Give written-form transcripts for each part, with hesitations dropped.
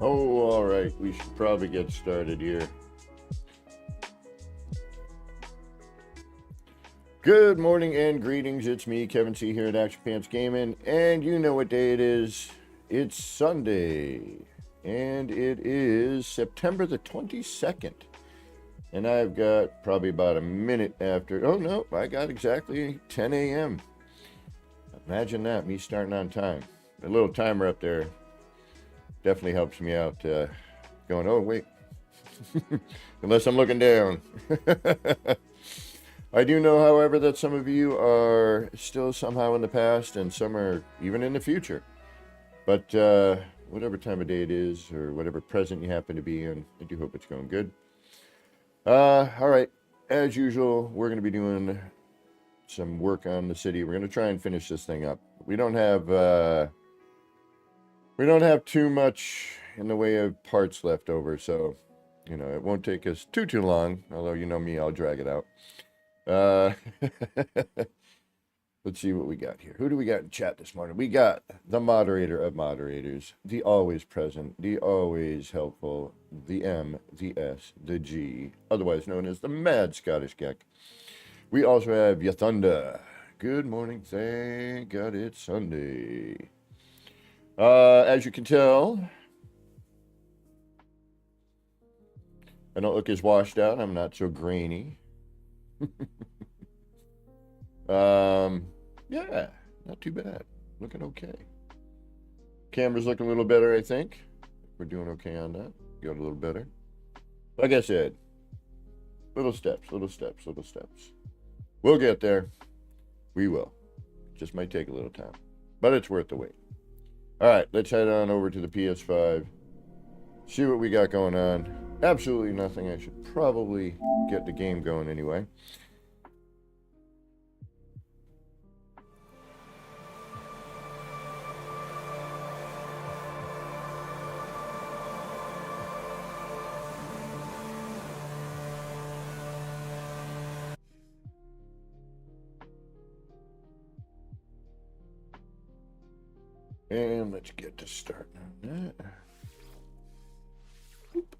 Oh, all right. We should probably get started here. Good morning and greetings. It's me, Kevin C. here at Action Pants Gaming, and you know what day it is. It's Sunday, and it is September the 22nd. And I've got probably about a minute after. Oh, no, I got exactly 10 a.m. Imagine that, me starting on time. The little timer up there definitely helps me out, going, oh, wait. Unless I'm looking down. I do know, however, that some of you are still somehow in the past and some are even in the future. But whatever time of day it is or whatever present you happen to be in, I do hope it's going good. All right. As usual, we're going to be doing some work on the city. We're going to try and finish this thing up. We don't have too much in the way of parts left over, so you know it won't take us too long. Although you know me, I'll drag it out. Let's see what we got here. Who do we got in chat this morning? We got the moderator of moderators, the always present, the always helpful, the M, the S, the G, otherwise known as the Mad Scottish Geck. We also have Yathunda. Good morning. Thank God it's Sunday. As you can tell, I don't look as washed out. I'm not so grainy. Yeah, not too bad. Looking okay. Camera's looking a little better, I think. We're doing okay on that. Got a little better. Like I said, little steps, little steps, little steps. We'll get there. We will. Just might take a little time, but it's worth the wait. All right, let's head on over to the PS5. See what we got going on. Absolutely nothing. I should probably get the game going anyway. And let's get to starting on that. Oop.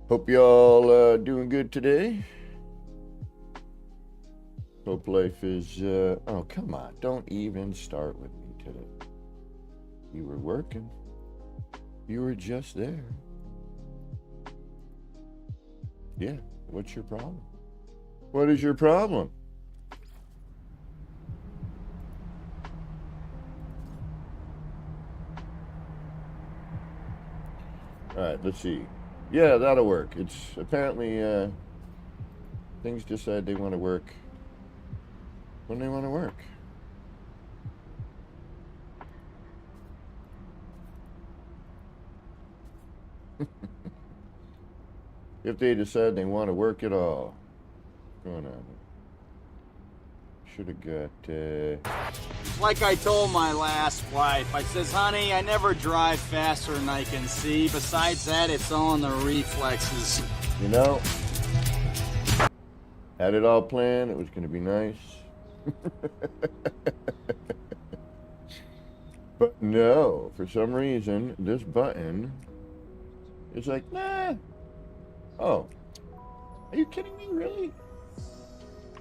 Hope y'all doing good today. Hope life is, oh, come on. Don't even start with me today. You were working. You were just there. Yeah, what's your problem? What is your problem? All right, let's see. Yeah, that'll work. It's apparently, things decide they want to work when they want to work. If they decide they want to work at all. What's going on? Should have got, Like I told my last wife, I says, honey, I never drive faster than I can see. Besides that, it's all in the reflexes. You know, had it all planned. It was going to be nice. But no, for some reason, this button is like, nah. Oh, are you kidding me? Really?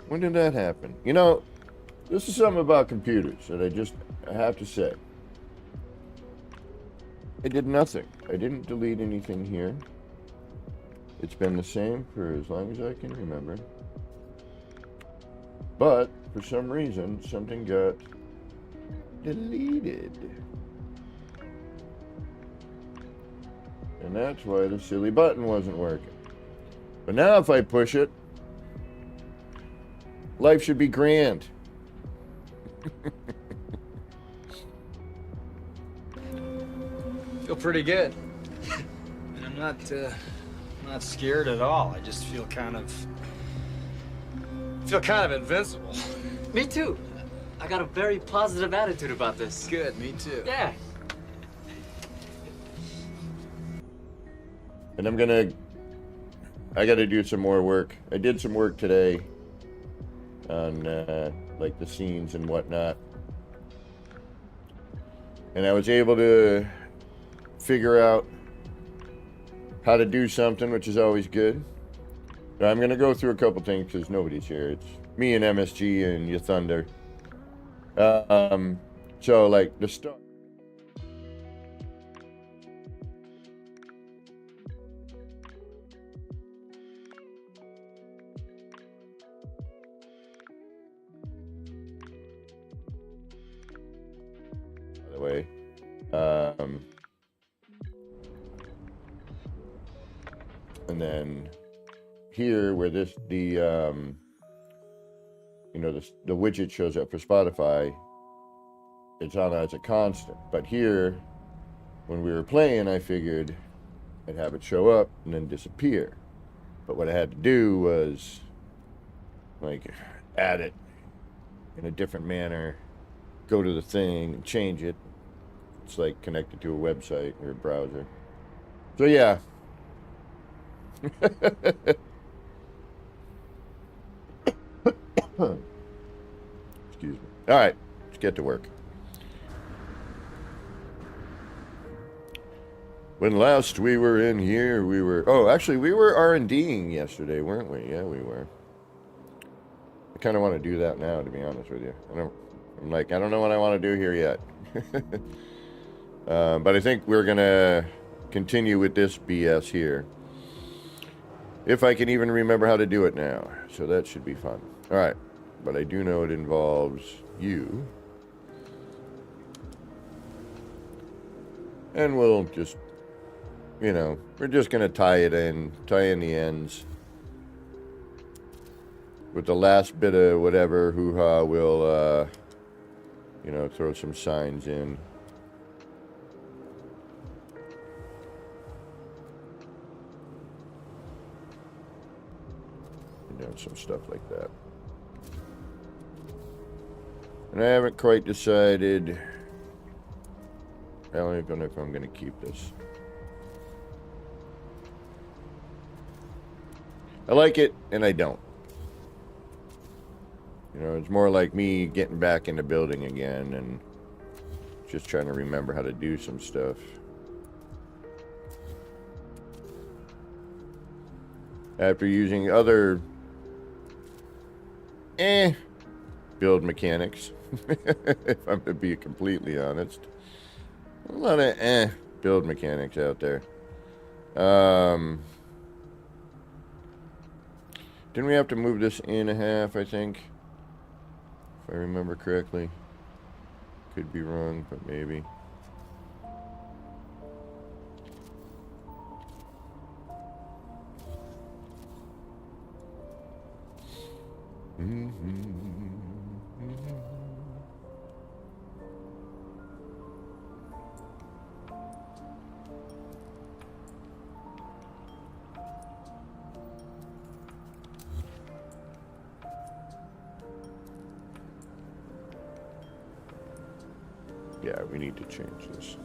When did that happen? You know, this is something about computers that I have to say. I did nothing. I didn't delete anything here. It's been the same for as long as I can remember. But for some reason, something got deleted. And that's why the silly button wasn't working. But now if I push it, life should be grand. Feel pretty good. And I'm not scared at all. I just feel kind of invincible. Me too. I got a very positive attitude about this. Good, me too. Yeah. And I got to do some more work. I did some work today on like the scenes and whatnot. And I was able to figure out how to do something, which is always good. But I'm going to go through a couple things because nobody's here. It's me and MSG and your Thunder. So like the start. By the way, and then here where the widget shows up for Spotify, it's on as a constant. But here, when we were playing, I figured I'd have it show up and then disappear. But what I had to do was like add it in a different manner, go to the thing and change it. It's like connected to a website or a browser. So yeah. Excuse me. All right, let's get to work. When last we were in here, we were R&Ding yesterday, weren't we? Yeah, we were. I kind of want to do that now, to be honest with you. I don't know what I want to do here yet. But I think we're going to continue with this BS here. If I can even remember how to do it now. So that should be fun. All right. But I do know it involves you. And we'll just, we're just going to tie in the ends. With the last bit of whatever hoo-ha, we'll, throw some signs in. Some stuff like that. And I haven't quite decided. I don't know if I'm going to keep this. I like it, and I don't. It's more like me getting back into building again and just trying to remember how to do some stuff. After using other build mechanics, if I'm to be completely honest. A lot of build mechanics out there. Didn't we have to move this in a half, I think? If I remember correctly. Could be wrong, but maybe. Yeah, we need to change this.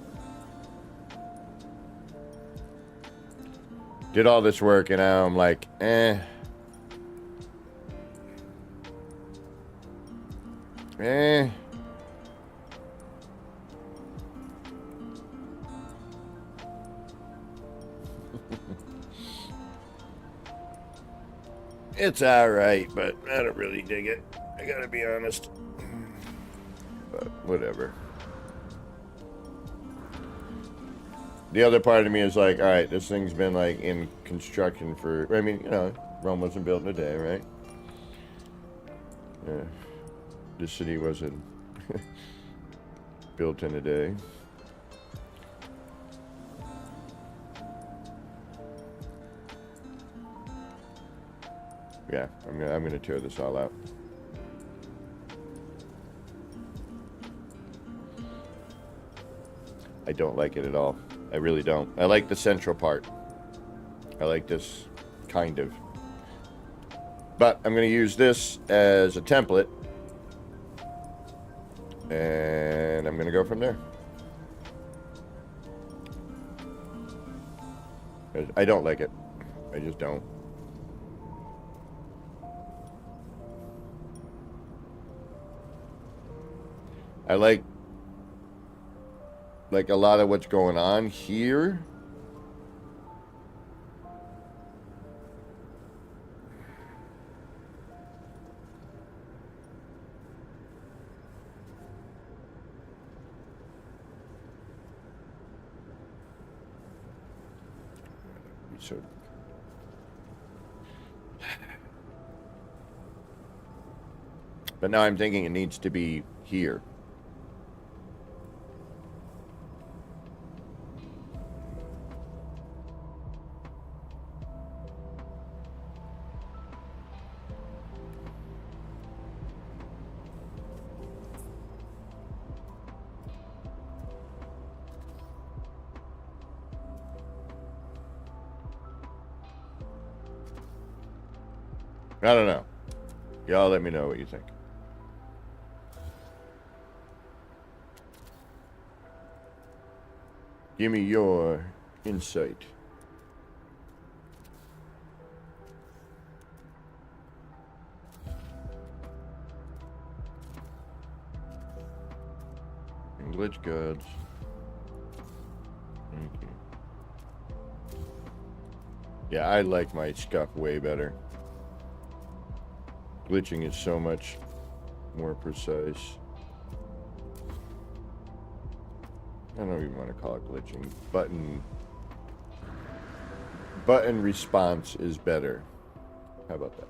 Did all this work and now I'm like, It's alright, but I don't really dig it. I gotta be honest. But whatever. The other part of me is like, alright, this thing's been like in construction for, Rome wasn't built in a day, right? This city wasn't built in a day. Yeah, I'm gonna tear this all out. I don't like it at all. I really don't. I like the central part. I like this kind of. But I'm gonna use this as a template. And I'm gonna go from there. I don't like it. I just don't. I like a lot of what's going on here. So but now I'm thinking it needs to be here. I don't know. Y'all let me know what you think. Give me your insight. And glitch gods. Thank you. Yeah, I like my scuff way better. Glitching is so much more precise. I don't even want to call it glitching. Button response is better. How about that?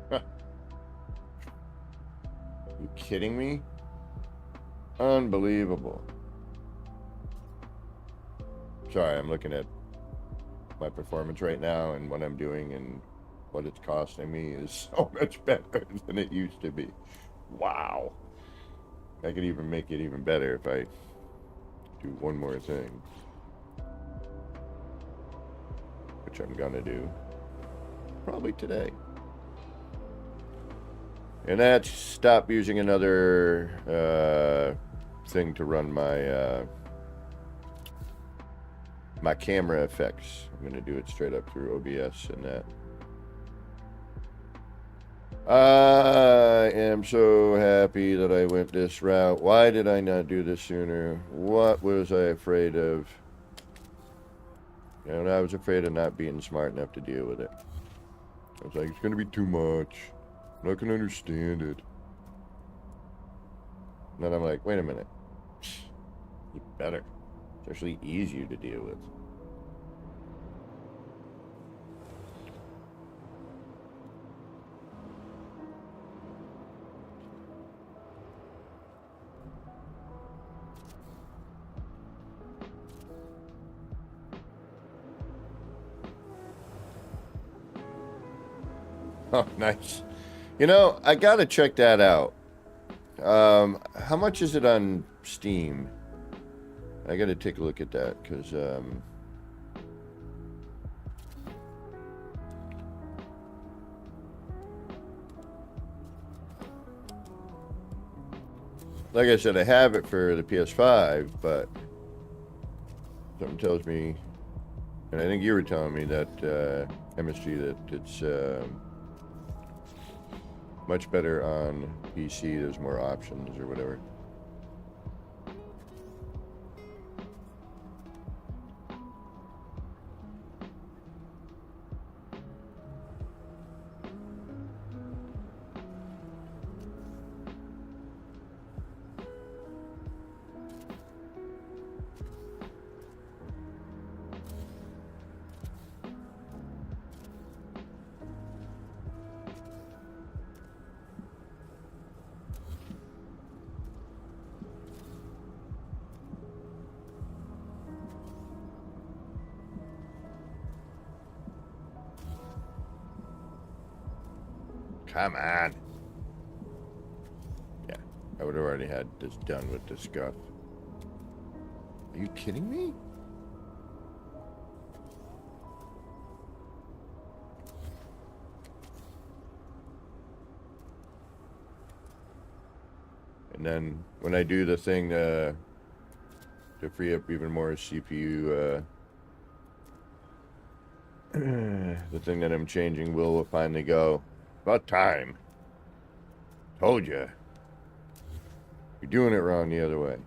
Huh. You kidding me? Unbelievable. Sorry, I'm looking at my performance right now, and what I'm doing and what it's costing me is so much better than it used to be. Wow. I could even make it even better if I do one more thing, which I'm gonna do probably today. And that's stop using another thing to run my my camera effects. I'm gonna do it straight up through OBS and that. I am so happy that I went this route. Why did I not do this sooner? What was I afraid of? And I was afraid of not being smart enough to deal with it. I was like, it's gonna be too much. I'm not gonna understand it. And then I'm like, wait a minute. You better. It's actually easier to deal with. Oh, nice. You know, I gotta check that out. How much is it on Steam? I gotta take a look at that, because, like I said, I have it for the PS5, but something tells me, and I think you were telling me that, MSG, that it's, much better on PC. There's more options or whatever. Come on. Yeah. I would have already had this done with this stuff. Are you kidding me? And then when I do the thing to free up even more CPU, the thing that I'm changing will finally go. About time. Told you. You're doing it wrong the other way.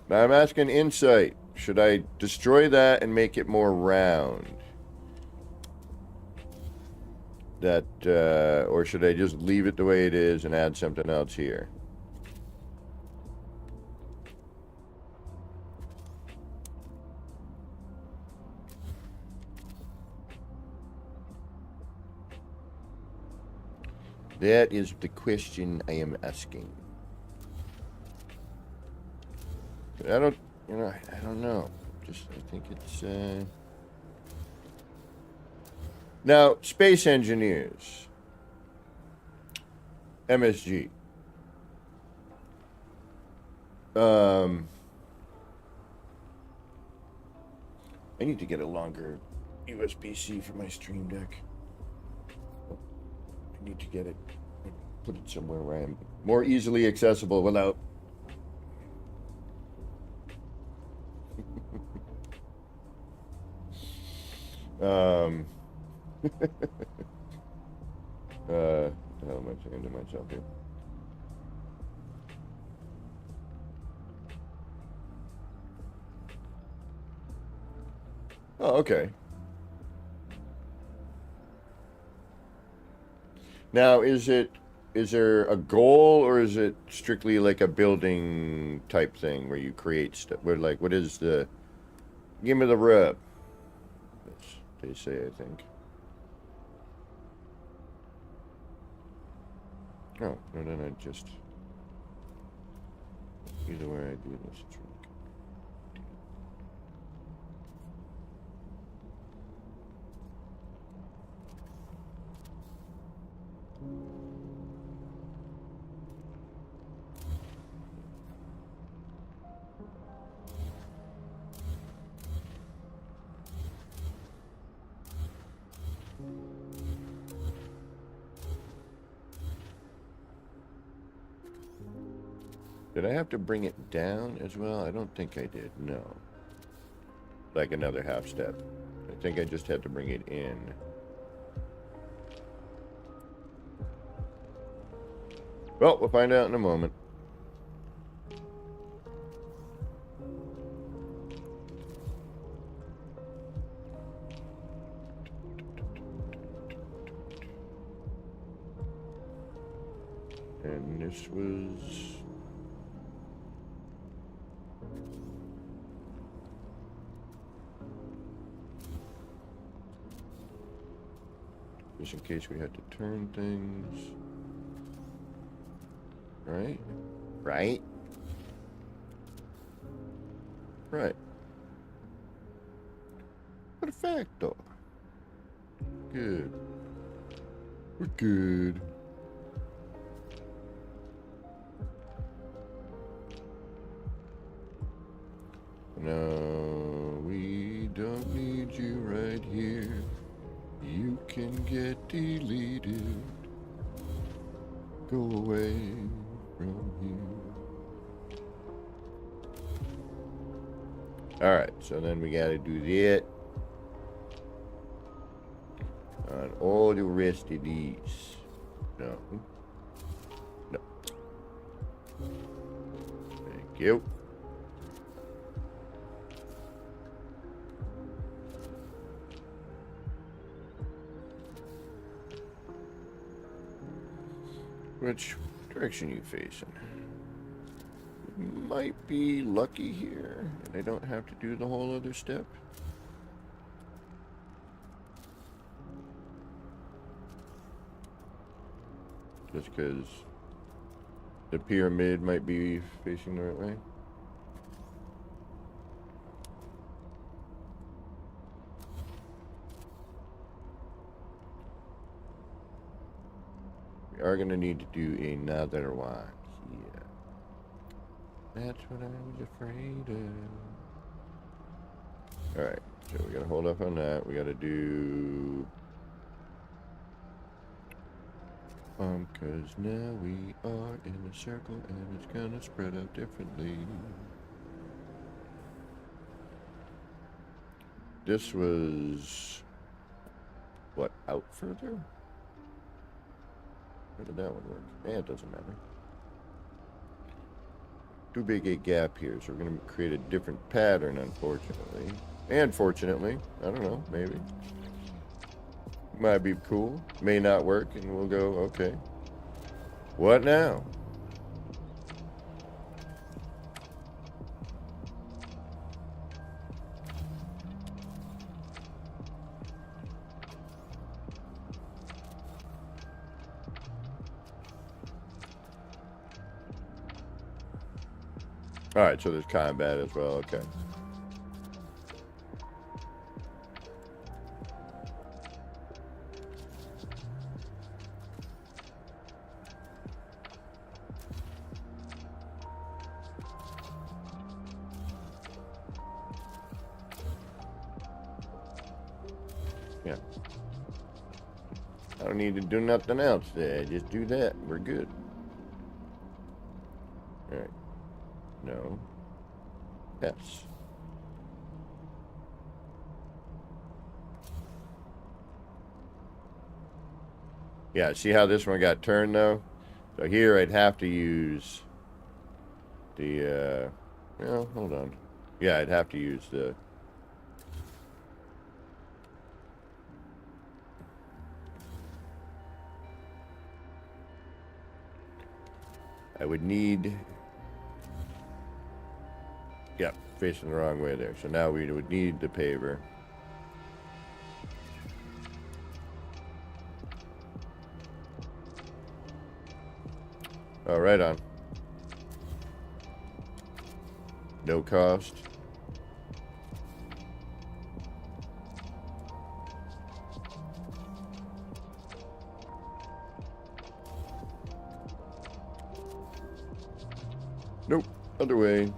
Now I'm asking insight. Should I destroy that and make it more round? That, or should I just leave it the way it is and add something else here? That is the question I am asking. I don't, I don't know. Just, I think it's, Now, space engineers. MSG. I need to get a longer USB-C for my Stream Deck. I need to get it, put it somewhere where I'm more easily accessible without... what the hell am I saying to myself here? Oh, okay. Now, is there a goal, or is it strictly like a building type thing where you create stuff? Where, like, what is the... Give me the rub. That's what they say, I think. Oh, no, then I just... Either way I do this, it's really good. Did I have to bring it down as well? I don't think I did, no. Like another half step. I think I just had to bring it in. Well, we'll find out in a moment. And this was... just in case we had to turn things. Right? Right? Right. Perfecto. Good. We're good. No, we don't need you right here. You can get deleted. Go away from here. Alright, so then we gotta do that on all the rest of these. No. No. Thank you. Which direction are you facing? Might be lucky here, and I don't have to do the whole other step. Just because the pyramid might be facing the right way. are going to need to do another one here. That's what I was afraid of. Alright, so we got to hold up on that. We got to do... Because now we are in a circle and it's going to spread out differently. This was... What, out further? Where did that one work? Eh, it doesn't matter. Too big a gap here, so we're going to create a different pattern, unfortunately. And fortunately, I don't know, maybe. Might be cool, may not work, and we'll go, okay. What now? Alright, so there's combat as well, okay. Yeah. I don't need to do nothing else there. Just do that. We're good. Alright. No. Yes. Yeah, see how this one got turned though? So here I'd have to use the, well, hold on. Yeah, I'd have to use the... I would need... Yep, facing the wrong way there. So now we would need the paver. Oh, right on. No cost. Nope, other way.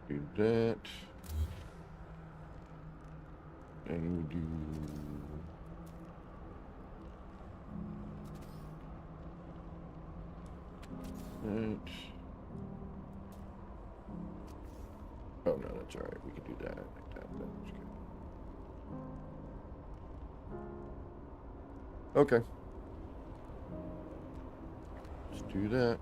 Do that. And we do... that. Oh no, that's alright. We can do that like that. That's good. Okay. Let's do that.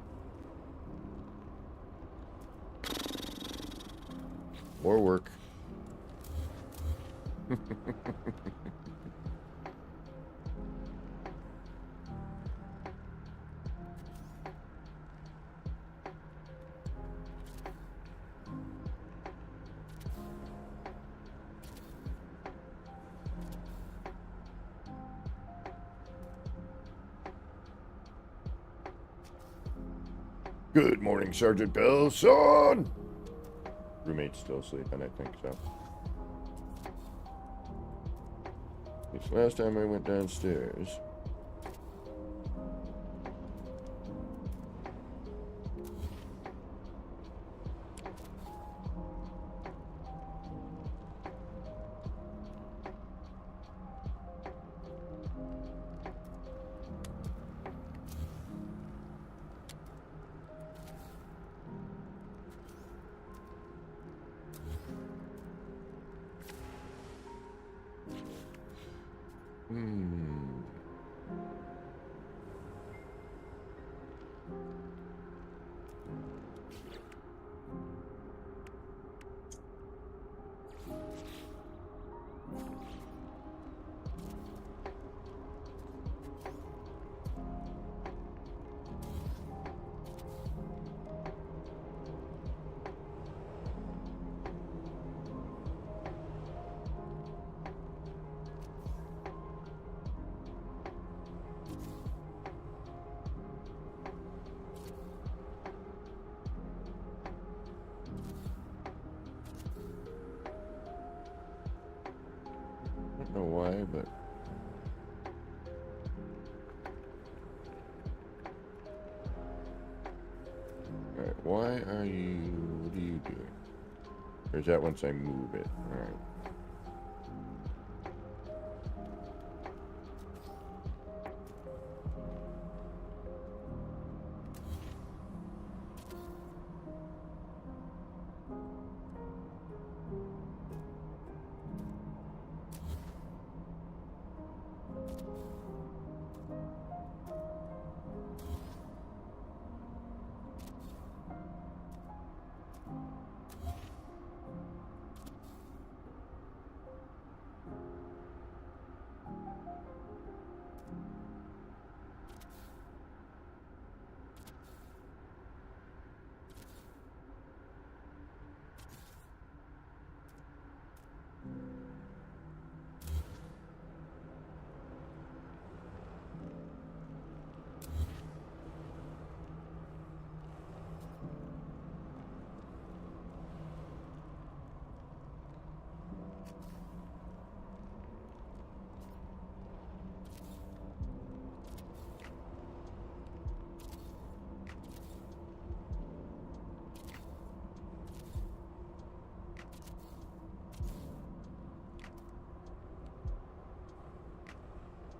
More work. Good morning, Sergeant Belson. Roommate's still sleeping, I think so. This last time I went downstairs. why, but... Alright, why are you... What are you doing? Or is that once I move it? Alright.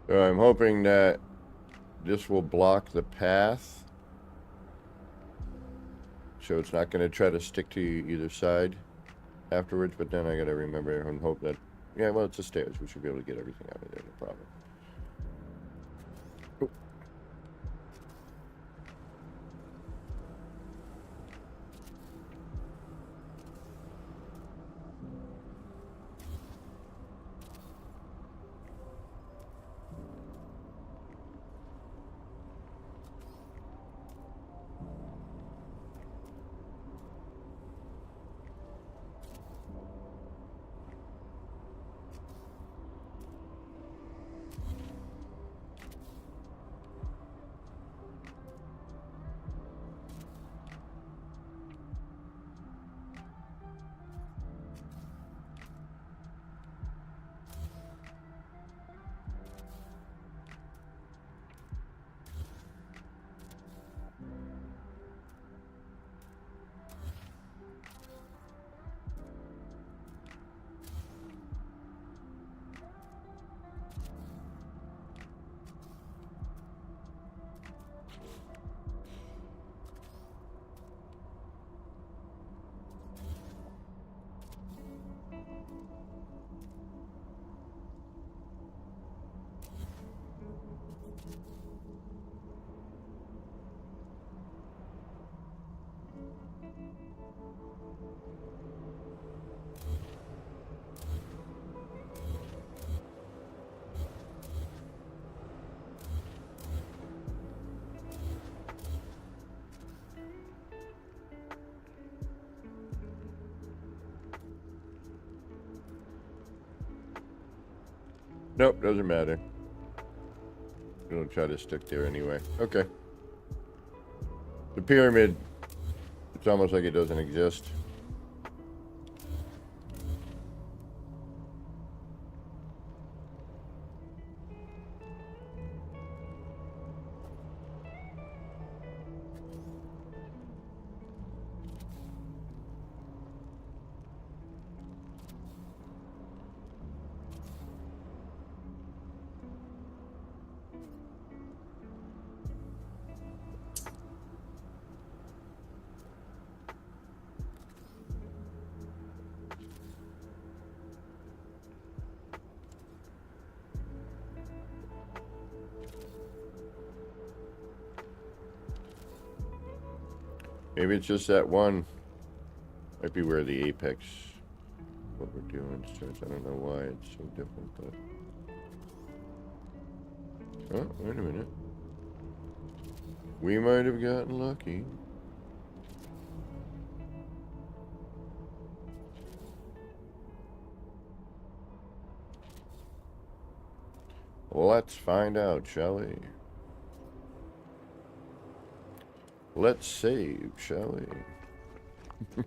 So I'm hoping that this will block the path. So it's not going to try to stick to either side afterwards, but then I got to remember and hope that... Yeah, well, it's the stairs. We should be able to get everything out of there, no problem. Oh. Nope, doesn't matter. It'll try to stick there anyway. Okay. The pyramid, it's almost like it doesn't exist. Maybe it's just that one. Might be where the apex, what we're doing starts. I don't know why it's so different, but... Oh, wait a minute. We might have gotten lucky. Let's find out, shall we? Let's save, shall we?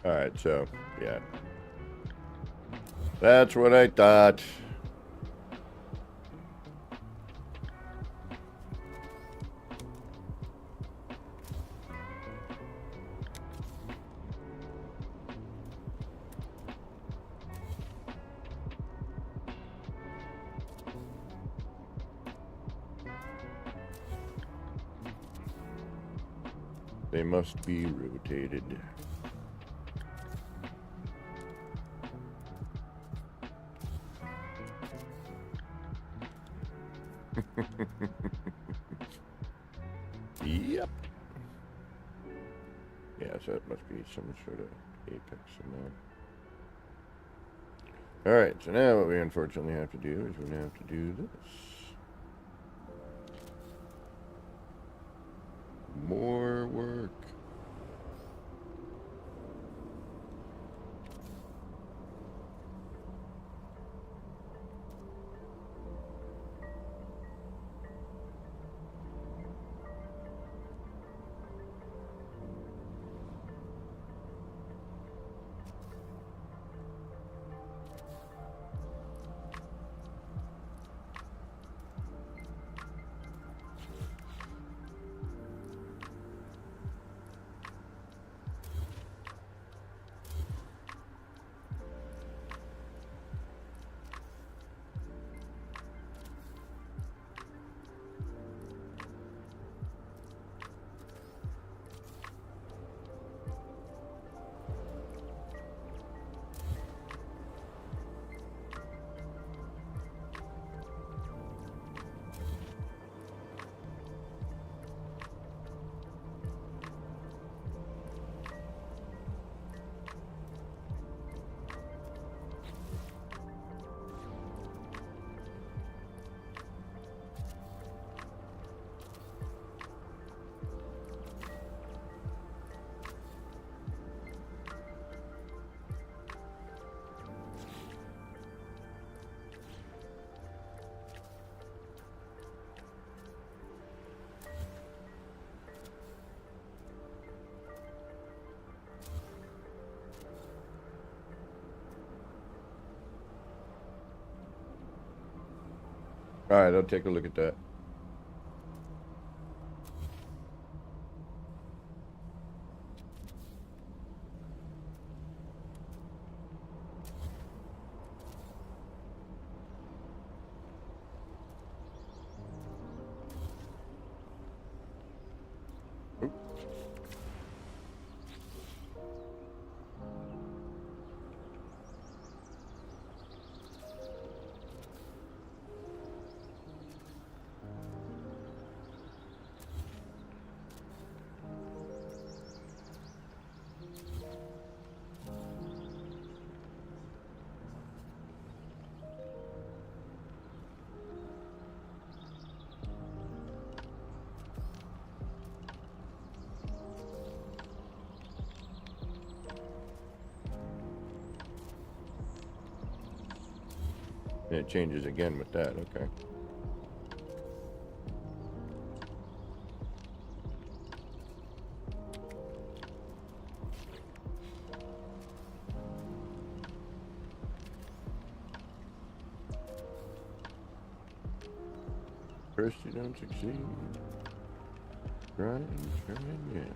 Alright, so, yeah. That's what I thought. They must be rotated. Yep. Yeah, so it must be some sort of apex in there. Alright, so now what we unfortunately have to do is we're going to have to do this. More work. Alright, I'll take a look at that. Oop. And it changes again with that, okay. First you don't succeed. Try again.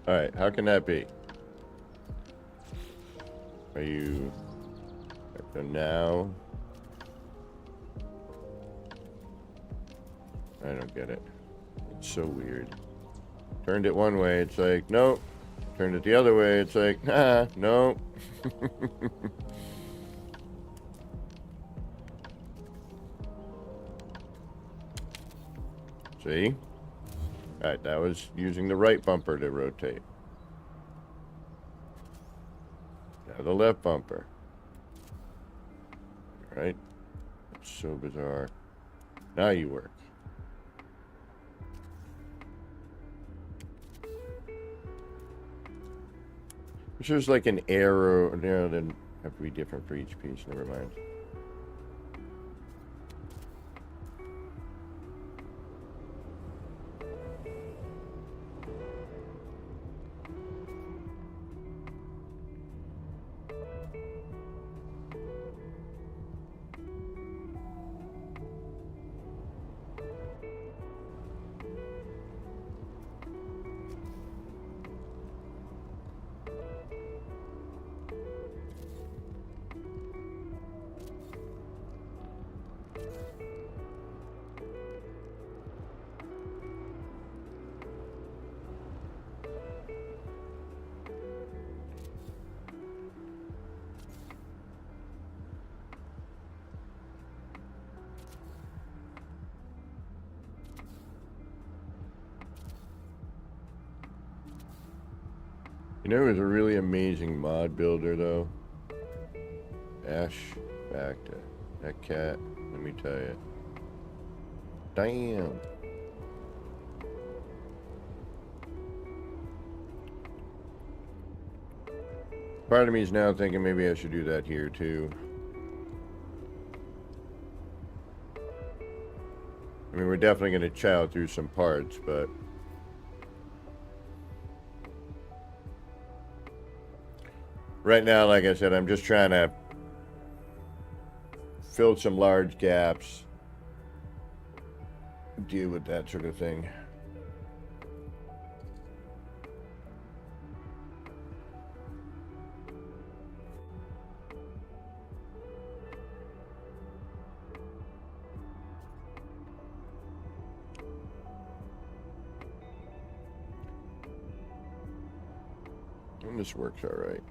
Alright, how can that be? Are you... So now... I don't get it. It's so weird. Turned it one way, it's like, nope. Turned it the other way, it's like, nah, nope. See? Alright, that was using the right bumper to rotate. Now the left bumper. Right? It's so bizarre. Now you work. Which is like an arrow. No, then have to be different for each piece. Never mind. You know who's a really amazing mod builder, though? Ash Bacta. That cat, let me tell you. Damn. Part of me is now thinking maybe I should do that here, too. I mean, we're definitely going to chow through some parts, but... right now, like I said, I'm just trying to fill some large gaps, deal with that sort of thing. And this works all right.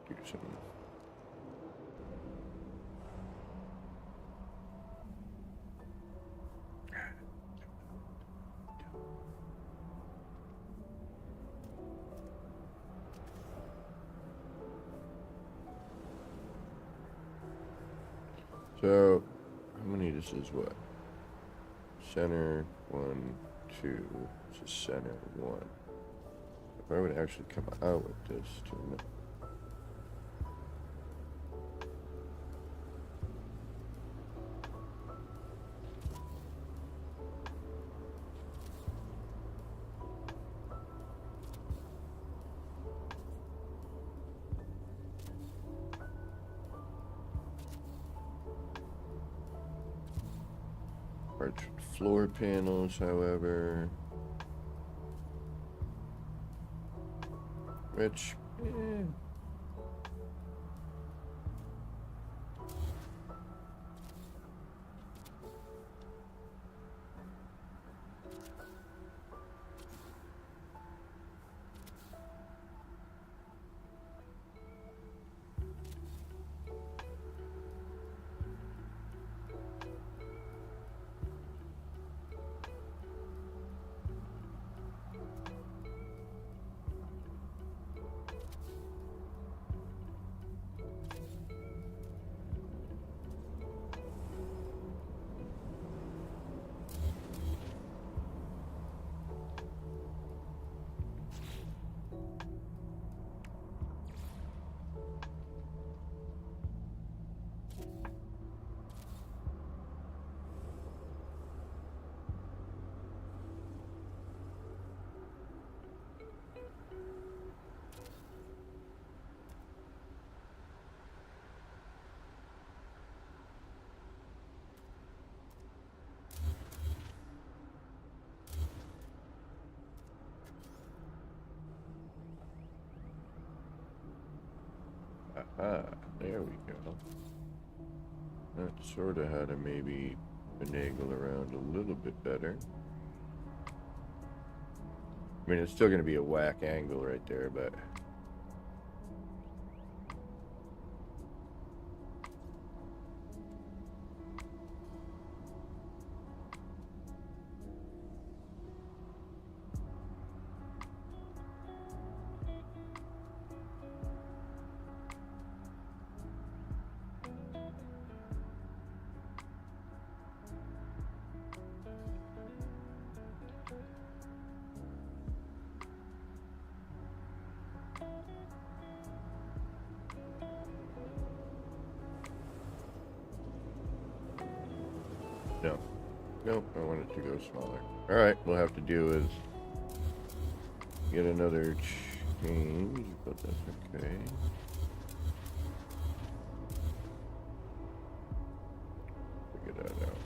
Do some. So, how many this is what? Center, 1, 2, this is center, 1. If I would actually come out with this to... floor panels, however, which Ah, there we go. That's sort of how to maybe finagle around a little bit better. I mean, it's still going to be a whack angle right there, but... No. Nope, I want it to go smaller. Alright, we'll have to do is get another change, but that's okay. Figure that out.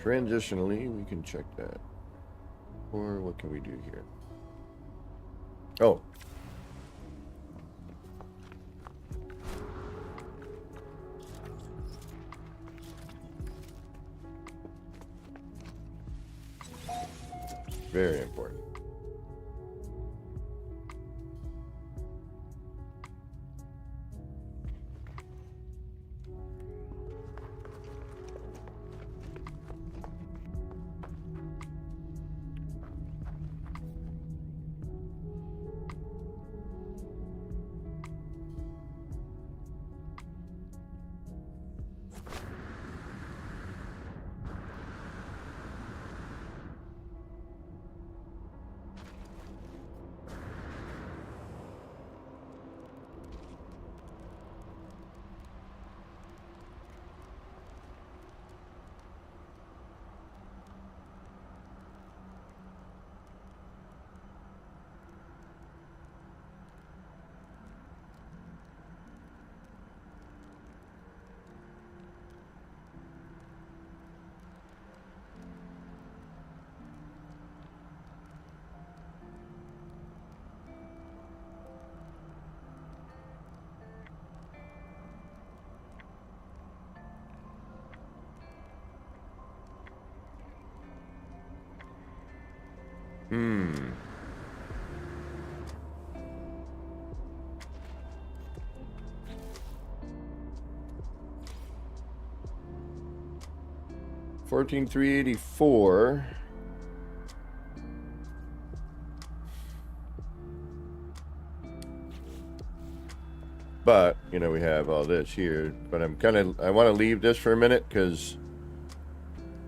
Transitionally, we can check that. Or what can we do here? Oh. Very important. Hmm. $14,384. But, you know, we have all this here. But I want to leave this for a minute because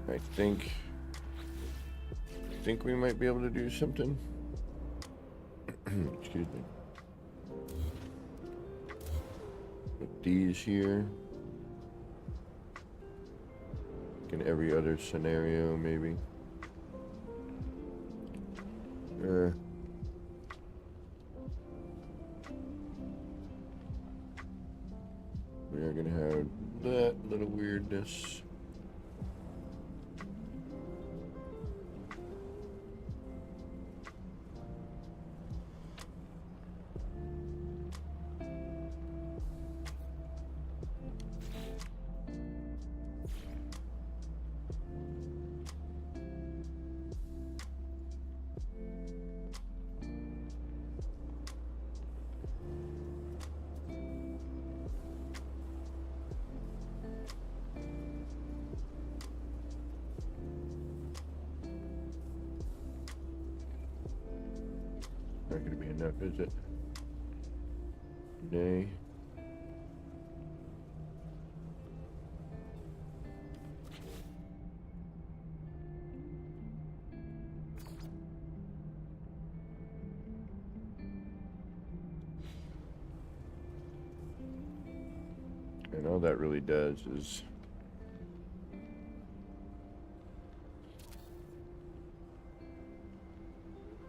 I think we might be able to do something. Excuse me. Put these here. In every other scenario, maybe. We are gonna have that little weirdness. Not gonna be enough, is it? Nay. And all that really does is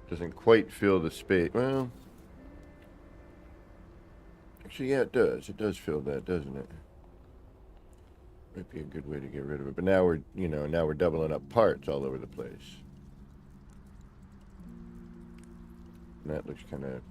doesn't quite fill the space. Well, actually, yeah, it does. It does fill that, doesn't it? Might be a good way to get rid of it. But now we're, you know, now we're doubling up parts all over the place. And that looks kind of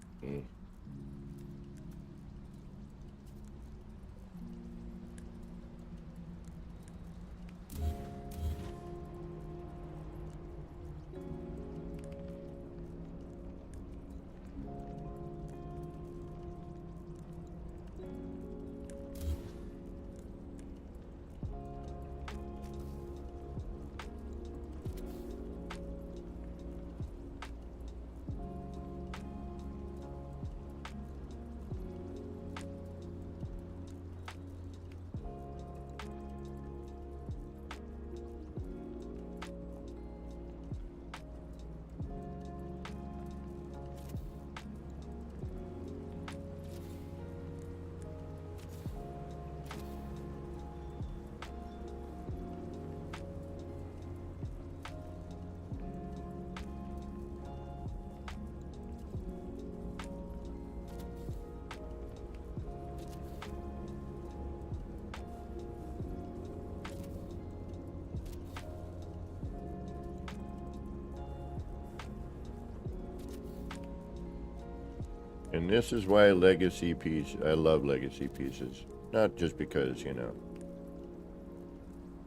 And this is why legacy piece. I love legacy pieces. Not just because, you know,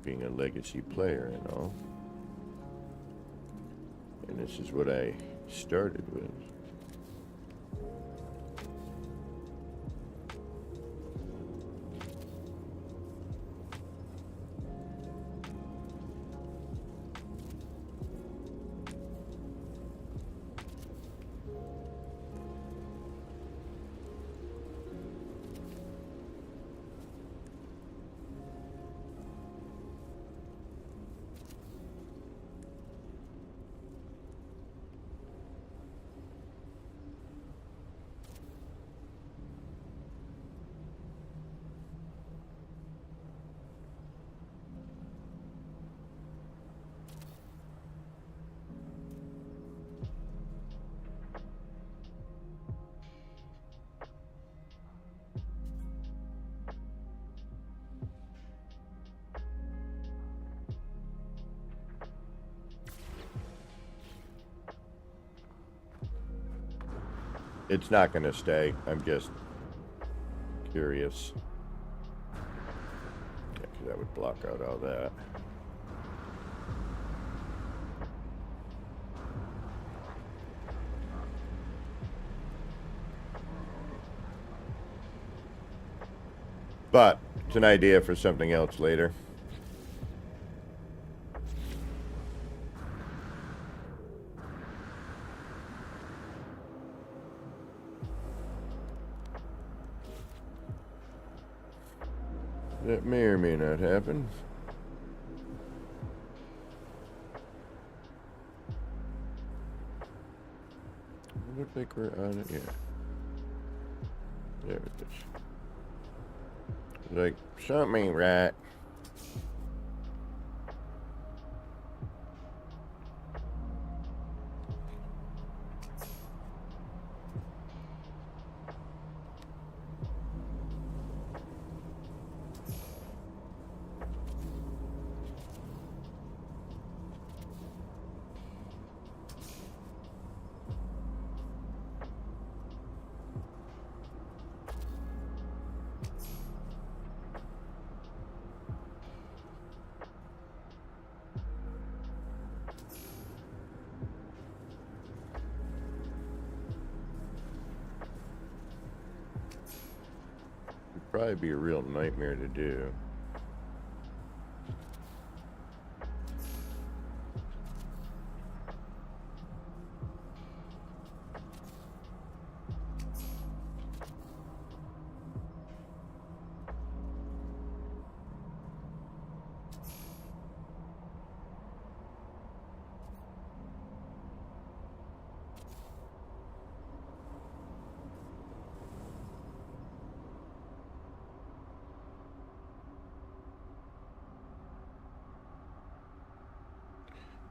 being a legacy player and all. And this is what I started with. It's not going to stay. I'm just curious. Yeah, 'cause that would block out all that. But it's an idea for something else later. That may or may not happen. Looks like we're on it, yeah. There it is. Like, something ain't right. Probably be a real nightmare to do.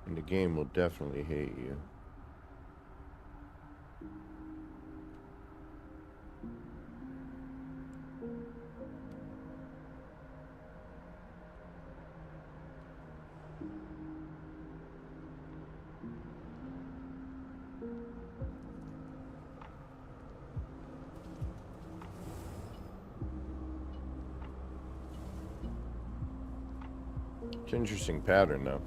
And the game will definitely hate you. It's an interesting pattern, though.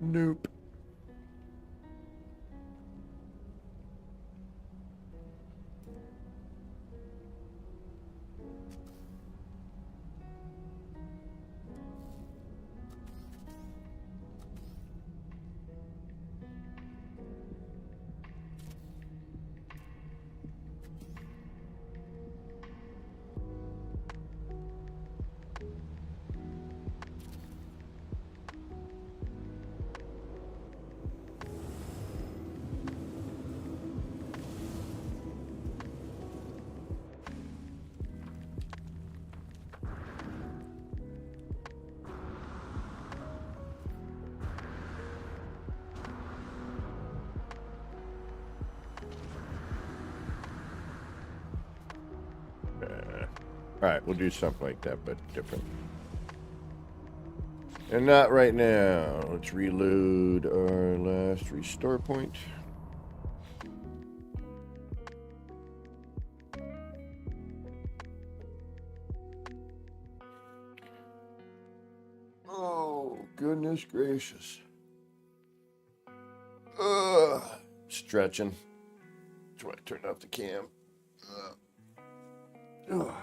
Nope. All right, we'll do something like that, but different. And not right now. Let's reload our last restore point. Oh, goodness gracious. Ugh. Stretching. That's why I turned off the cam. Ugh.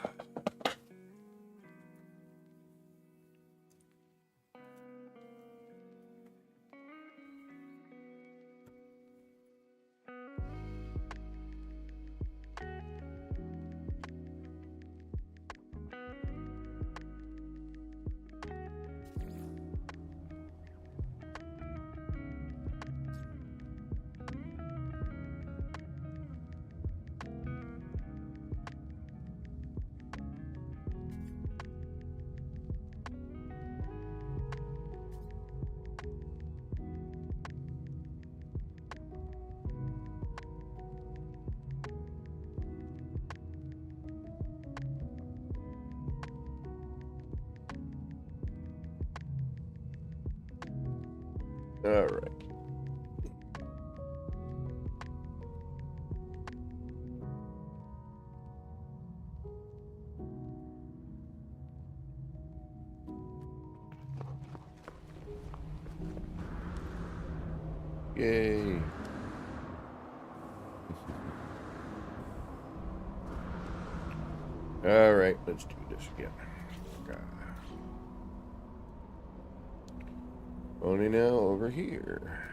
All right. Yay. All right, let's do this again. Only now over here.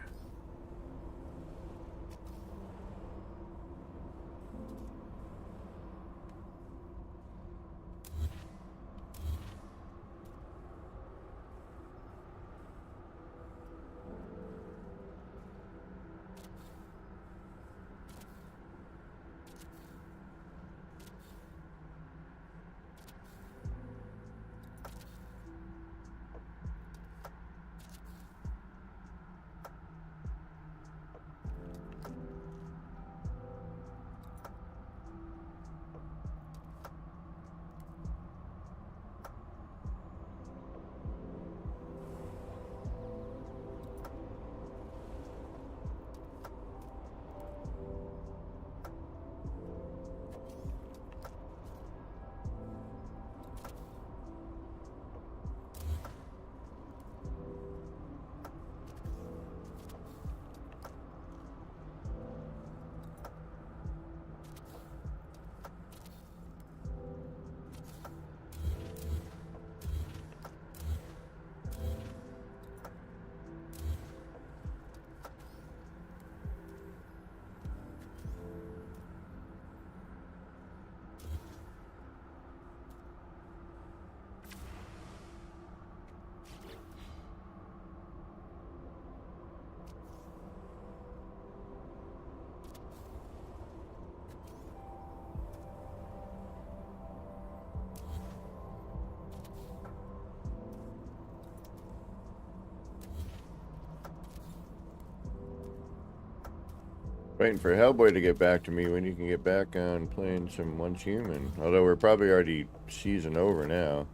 Waiting for Hellboy to get back to me when you can get back on playing some Once Human. Although we're probably already season over now.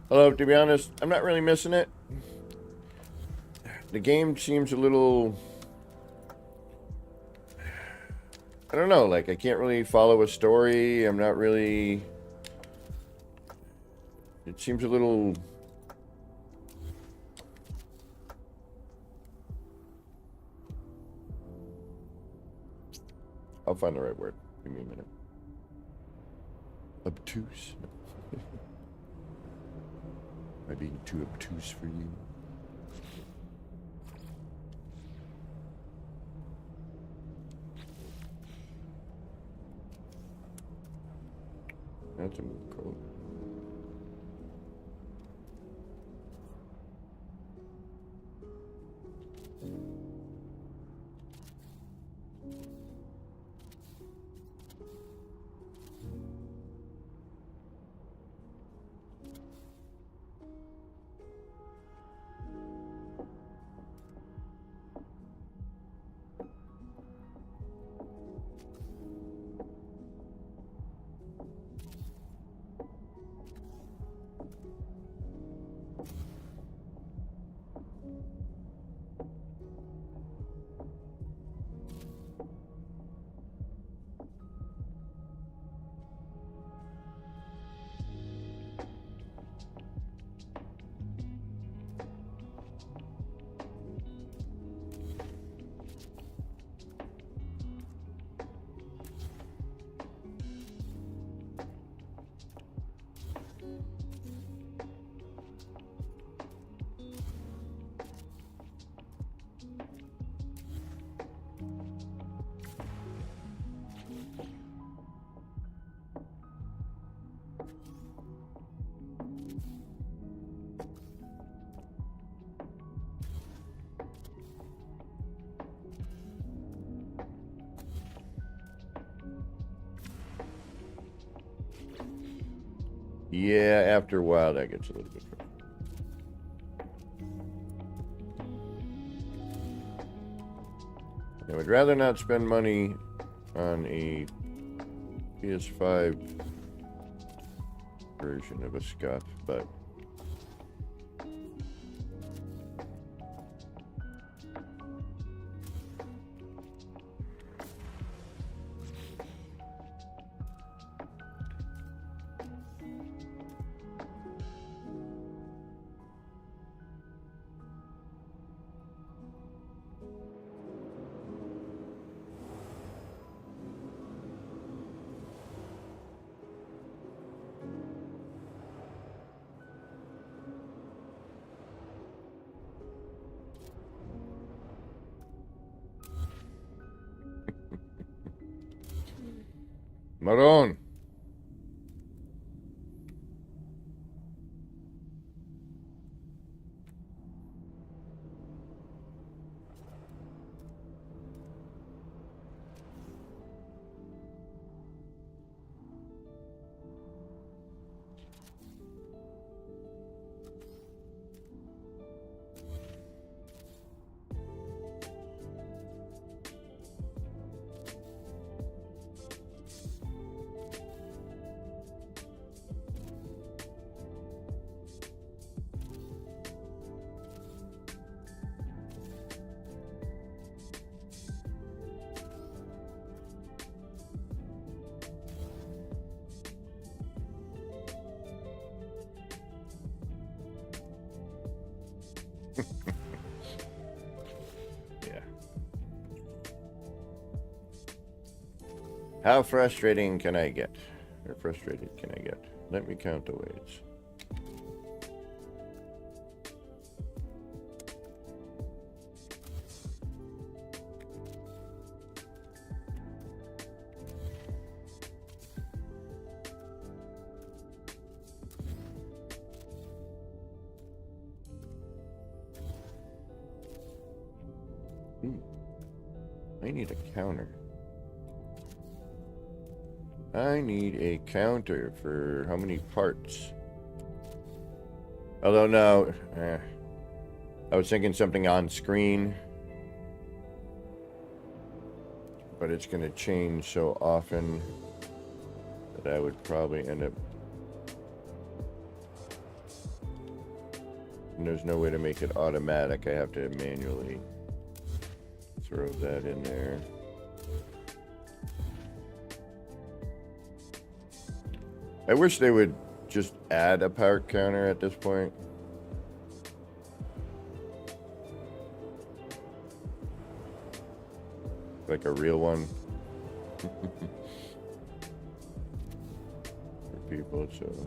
Although, to be honest, I'm not really missing it. The game seems a little... I don't know, like, I can't really follow a story. I'm not really... It seems a little... I'll find the right word. Give me a minute. Obtuse. Am I being too obtuse for you? That's a move code. Yeah, after a while that gets a little bit rough. I would rather not spend money on a PS5 version of a scuff, but Maron. Yeah. How frustrating can I get? Or frustrated can I get? Let me count the ways. I need a counter. I need a counter for how many parts. Although no, I was thinking something on screen, but it's going to change so often that I would probably end up. And there's no way to make it automatic. I have to manually throw that in there. I wish they would just add a power counter at this point. Like a real one. For people, so.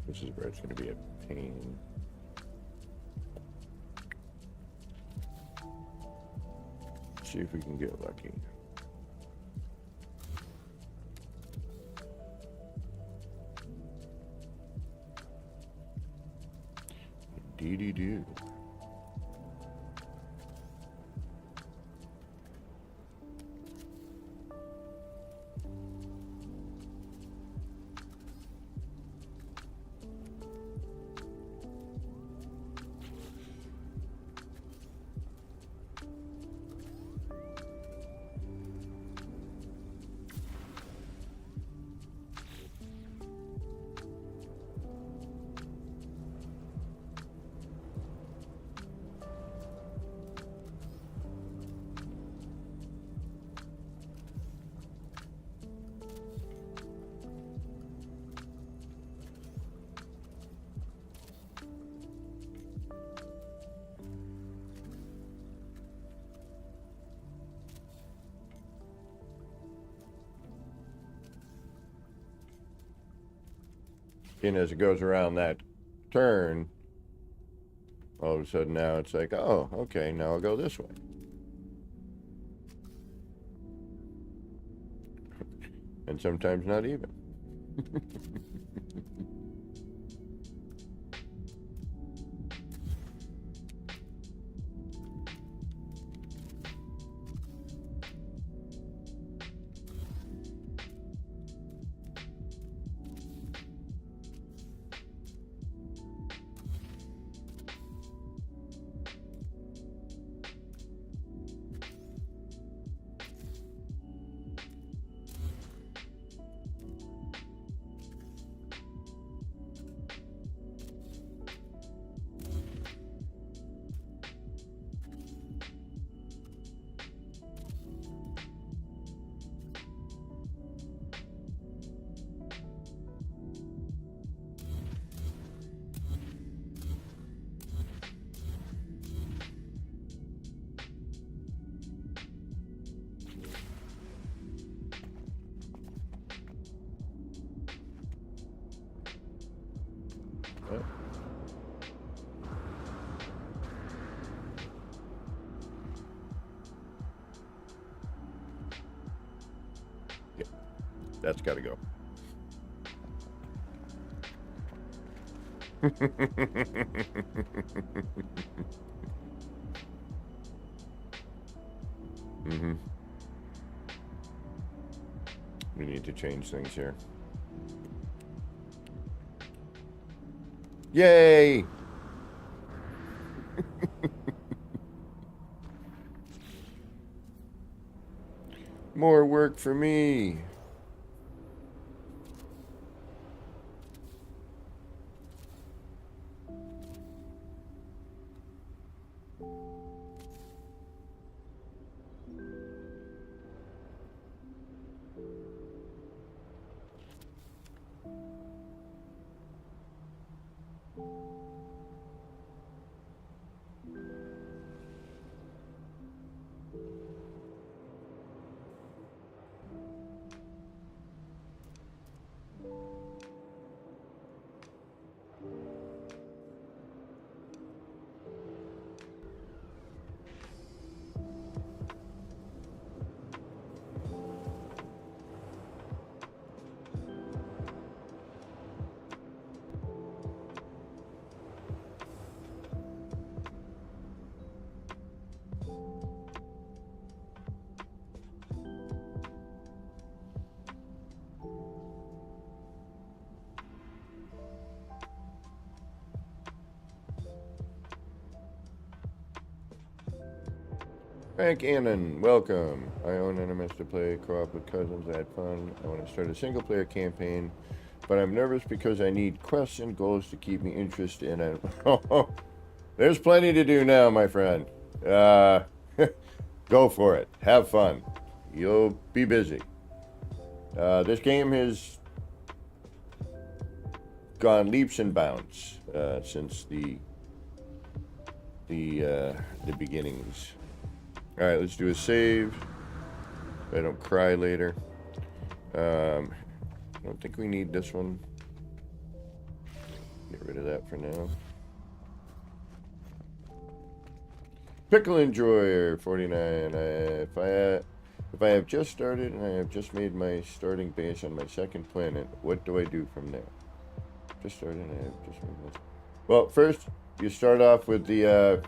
This is where it's going to be a pain. See if we can get lucky. Indeedy do. And as it goes around that turn, all of a sudden now it's like, oh, okay, now I'll go this way. And sometimes not even. Yeah, that's got to go. Mm-hmm. We need to change things here. Yay! More work for me. Frank Annan, welcome. I own an MS to play co-op with cousins. I had fun. I want to start a single-player campaign, but I'm nervous because I need quests and goals to keep me interested in it. There's plenty to do now, my friend. Go for it. Have fun. You'll be busy. This game has gone leaps and bounds since the beginnings. All right, let's do a save. So I don't cry later. I don't think we need this one. Get rid of that for now. Pickle Enjoyer 49. If I have just started and I have just made my starting base on my second planet, what do I do from there? Just started and I have just made my... Well, first, you start off with the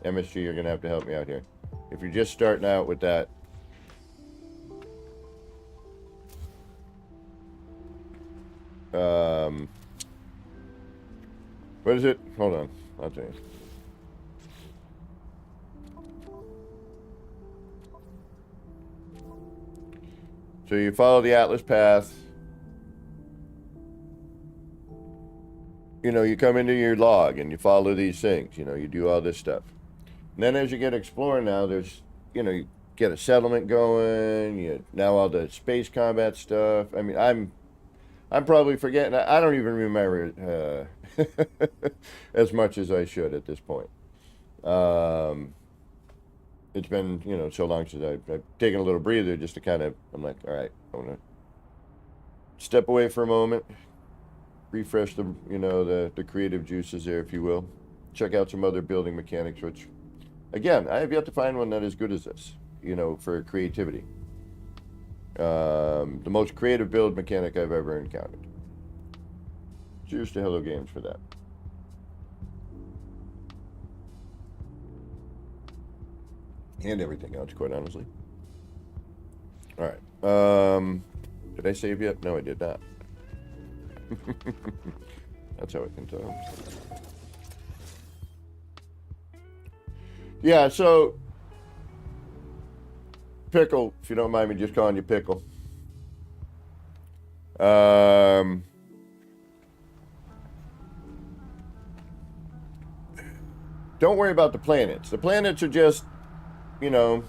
MSG. You're going to have to help me out here. If you're just starting out with that, what is it? Hold on. I'll tell you. So you follow the Atlas path. You know, you come into your log and you follow these things. You know, you do all this stuff. And then as you get exploring now, there's, you know, you get a settlement going. Now all the space combat stuff. I mean, I'm probably forgetting. I don't even remember as much as I should at this point. It's been, you know, so long since I've taken a little breather just to kind of, I'm like, all right, I want to step away for a moment, refresh the, you know, the creative juices there, if you will. Check out some other building mechanics, which, again, I have yet to find one that is good as this, you know, for creativity. The most creative build mechanic I've ever encountered. Cheers to Hello Games for that. And everything else, quite honestly. All right. Did I save yet? No, I did not. That's how I can tell. Yeah, so Pickle, if you don't mind me just calling you Pickle. Don't worry about the planets. The planets are just, you know,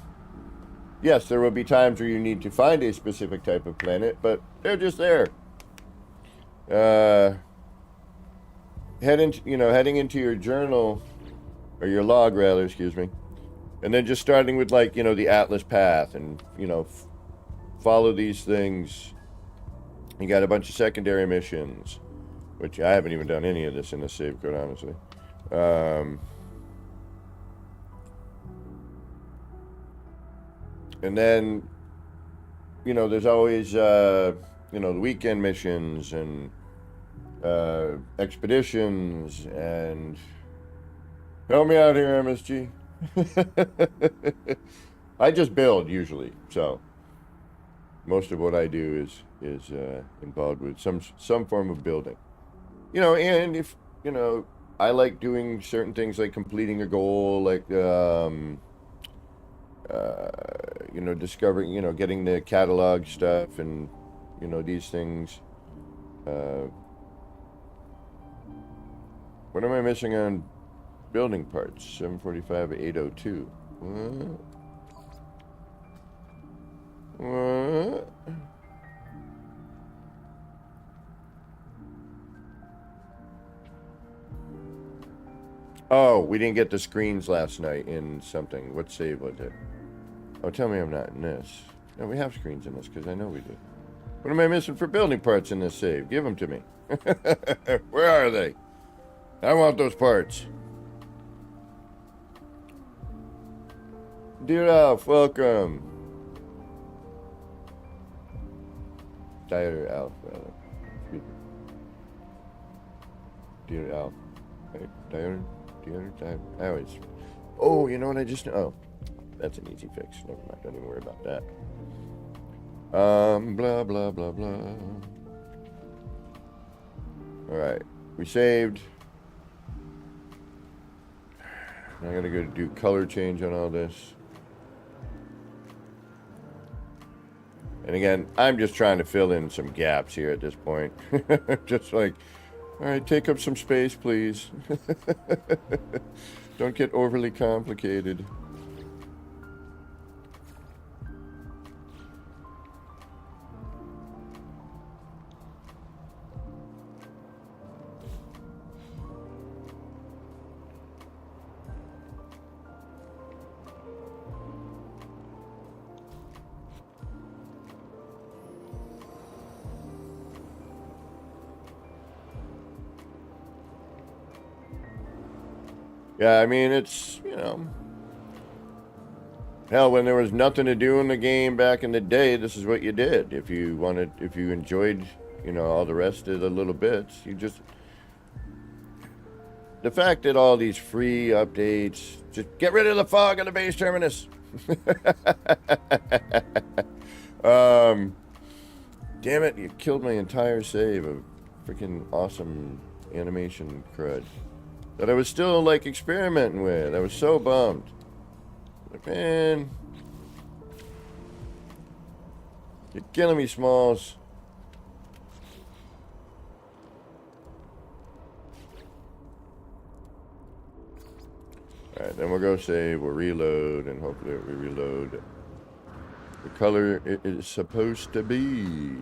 yes, there will be times where you need to find a specific type of planet, but they're just there. Heading into your journal, or your log rather, excuse me, and then just starting with, like, you know, the Atlas path, and, you know, follow these things. You got a bunch of secondary missions, which I haven't even done any of this in the save code, honestly. And then, you know, there's always, you know, the weekend missions and expeditions, and help me out here, MSG. I just build usually, so most of what I do is involved with some form of building. You know, and if, you know, I like doing certain things like completing a goal, like you know, discovering, you know, getting the catalog stuff, and, you know, these things. What am I missing on building parts? 745, 802. What? Oh, we didn't get the screens last night in something. What save was it? Oh, tell me I'm not in this. No, we have screens in this, because I know we do. What am I missing for building parts in this save? Give them to me. Where are they? I want those parts. Dear Alf, welcome. Dear Alf, rather. Dear Alf. Dear. I always. Oh, you know what I just know? Oh, that's an easy fix. Never mind. Don't even worry about that. Blah, blah, blah, blah. Alright. We saved. I gotta go do color change on all this. And again, I'm just trying to fill in some gaps here at this point. Just like, all right, take up some space, please. Don't get overly complicated. Yeah, I mean, it's, you know, hell, when there was nothing to do in the game back in the day, this is what you did. If you wanted, if you enjoyed, you know, all the rest of the little bits, you just, the fact that all these free updates, just get rid of the fog on the base terminus. Damn it, you killed my entire save of freaking awesome animation crud that I was still, like, experimenting with. I was so bummed. Like, man. You're killing me, Smalls. Alright, then we'll go save, we'll reload, and hopefully we reload the color it is supposed to be.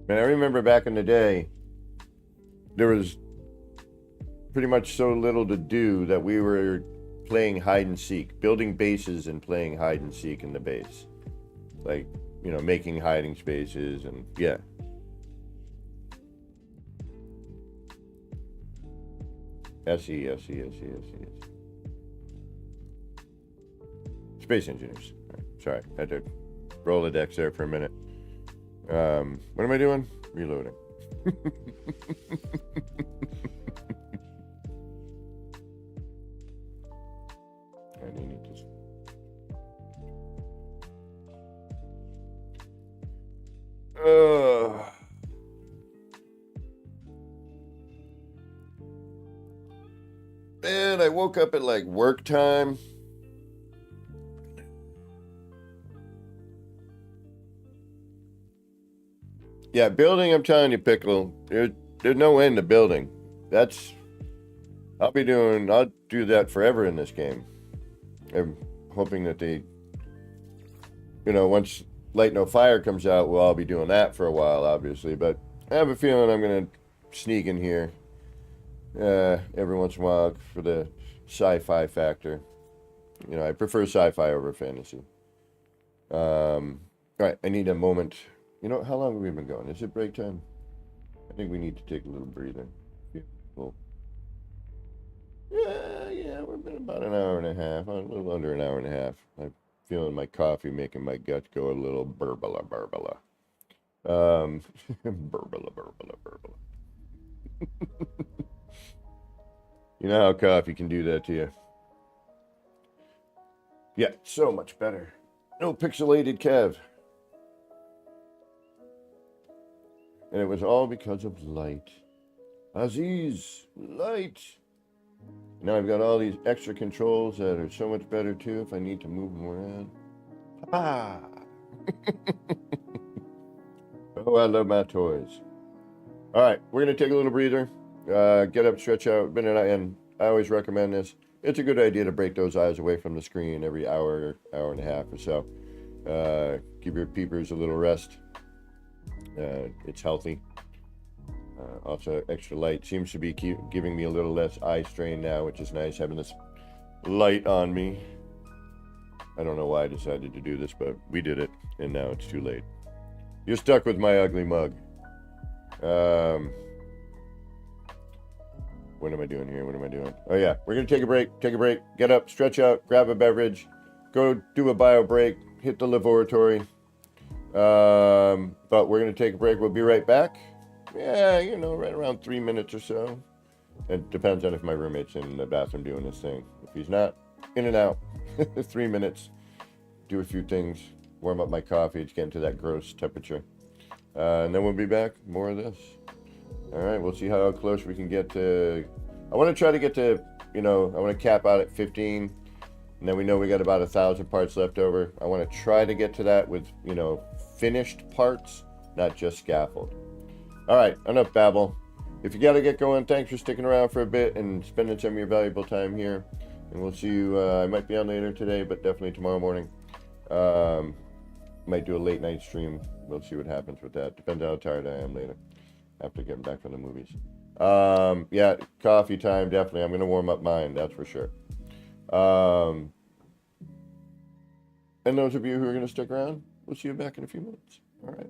Man, I remember back in the day, there was pretty much so little to do that we were playing hide and seek, building bases and playing hide and seek in the base. Like, you know, making hiding spaces and, yeah. SE. Space engineers. Right, sorry, I had to roll the decks there for a minute. What am I doing? Reloading. I need to. Man, I woke up at like work time. Yeah, building, I'm telling you, Pickle, there's no end to building. I'll do that forever in this game. I'm hoping that they, you know, once Light No Fire comes out, we'll all be doing that for a while, obviously. But I have a feeling I'm going to sneak in here every once in a while for the sci-fi factor. You know, I prefer sci-fi over fantasy. All right, I need a moment. You know, how long have we been going? Is it break time? I think we need to take a little breather. Cool. Yeah, we've been about an hour and a half, a little under an hour and a half. I'm feeling my coffee making my gut go a little burbala. Burbala. You know how coffee can do that to you. Yeah, so much better. No pixelated Kev. And it was all because of light. Aziz, light. Now I've got all these extra controls that are so much better too if I need to move them around. Ah. Oh, I love my toys. All right, we're going to take a little breather. Get up, stretch out. And I always recommend this. It's a good idea to break those eyes away from the screen every hour and a half or so. Give your peepers a little rest. It's healthy. Also, extra light seems to be giving me a little less eye strain now, which is nice, having this light on me. I don't know why I decided to do this, but we did it, and now it's too late. You're stuck with my ugly mug. What am I doing here? Oh, yeah. We're going to take a break. Get up, stretch out, grab a beverage, go do a bio break, hit the laboratory. But we're going to take a break. We'll be right back. Yeah, you know, right around 3 minutes or so. It depends on if my roommate's in the bathroom doing his thing. If he's not, in and out. 3 minutes. Do a few things. Warm up my coffee. It's getting to that gross temperature. And then we'll be back. More of this. All right. We'll see how close we can get to. I want to try to get to, I want to cap out at 15. And then we know we got about 1,000 parts left over. I want to try to get to that with, finished parts, not just scaffold. All right. Enough babble. If you got to get going, thanks for sticking around for a bit and spending some of your valuable time here. And we'll see you. I might be on later today, but definitely tomorrow morning. Might do a late night stream. We'll see what happens with that. Depends on how tired I am later after getting back from the movies. Yeah, coffee time, definitely. I'm going to warm up mine, that's for sure. And those of you who are going to stick around, we'll see you back in a few minutes. All right.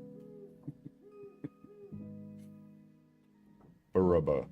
Barubba.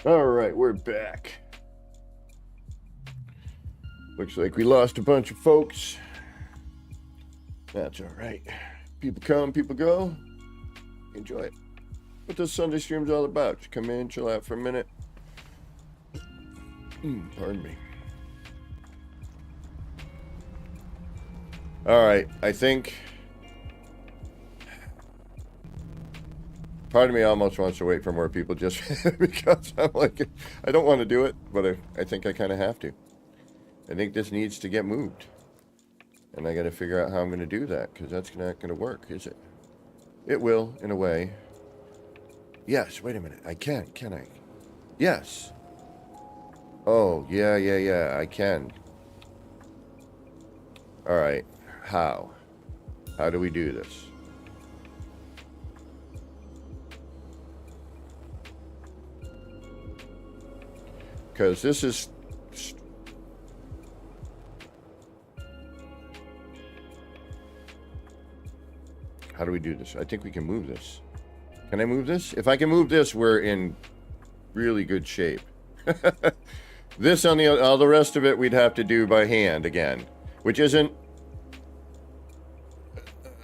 All right, we're back. Looks like we lost a bunch of folks. That's all right. People come, people go. Enjoy it. What this Sunday stream's all about. Just come in, chill out for a minute. Pardon me. All right, I think... Part of me almost wants to wait for more people just because I'm like, I don't want to do it, but I think I kind of have to. I think this needs to get moved. And I got to figure out how I'm going to do that, because that's not going to work, is it? It will, in a way. Yes, wait a minute. I can I? Yes. Oh, yeah, I can. All right. How? How do we do this? Because this is... How do we do this? I think we can move this. Can I move this? If I can move this, we're in really good shape. This on all the rest of it we'd have to do by hand again, which isn't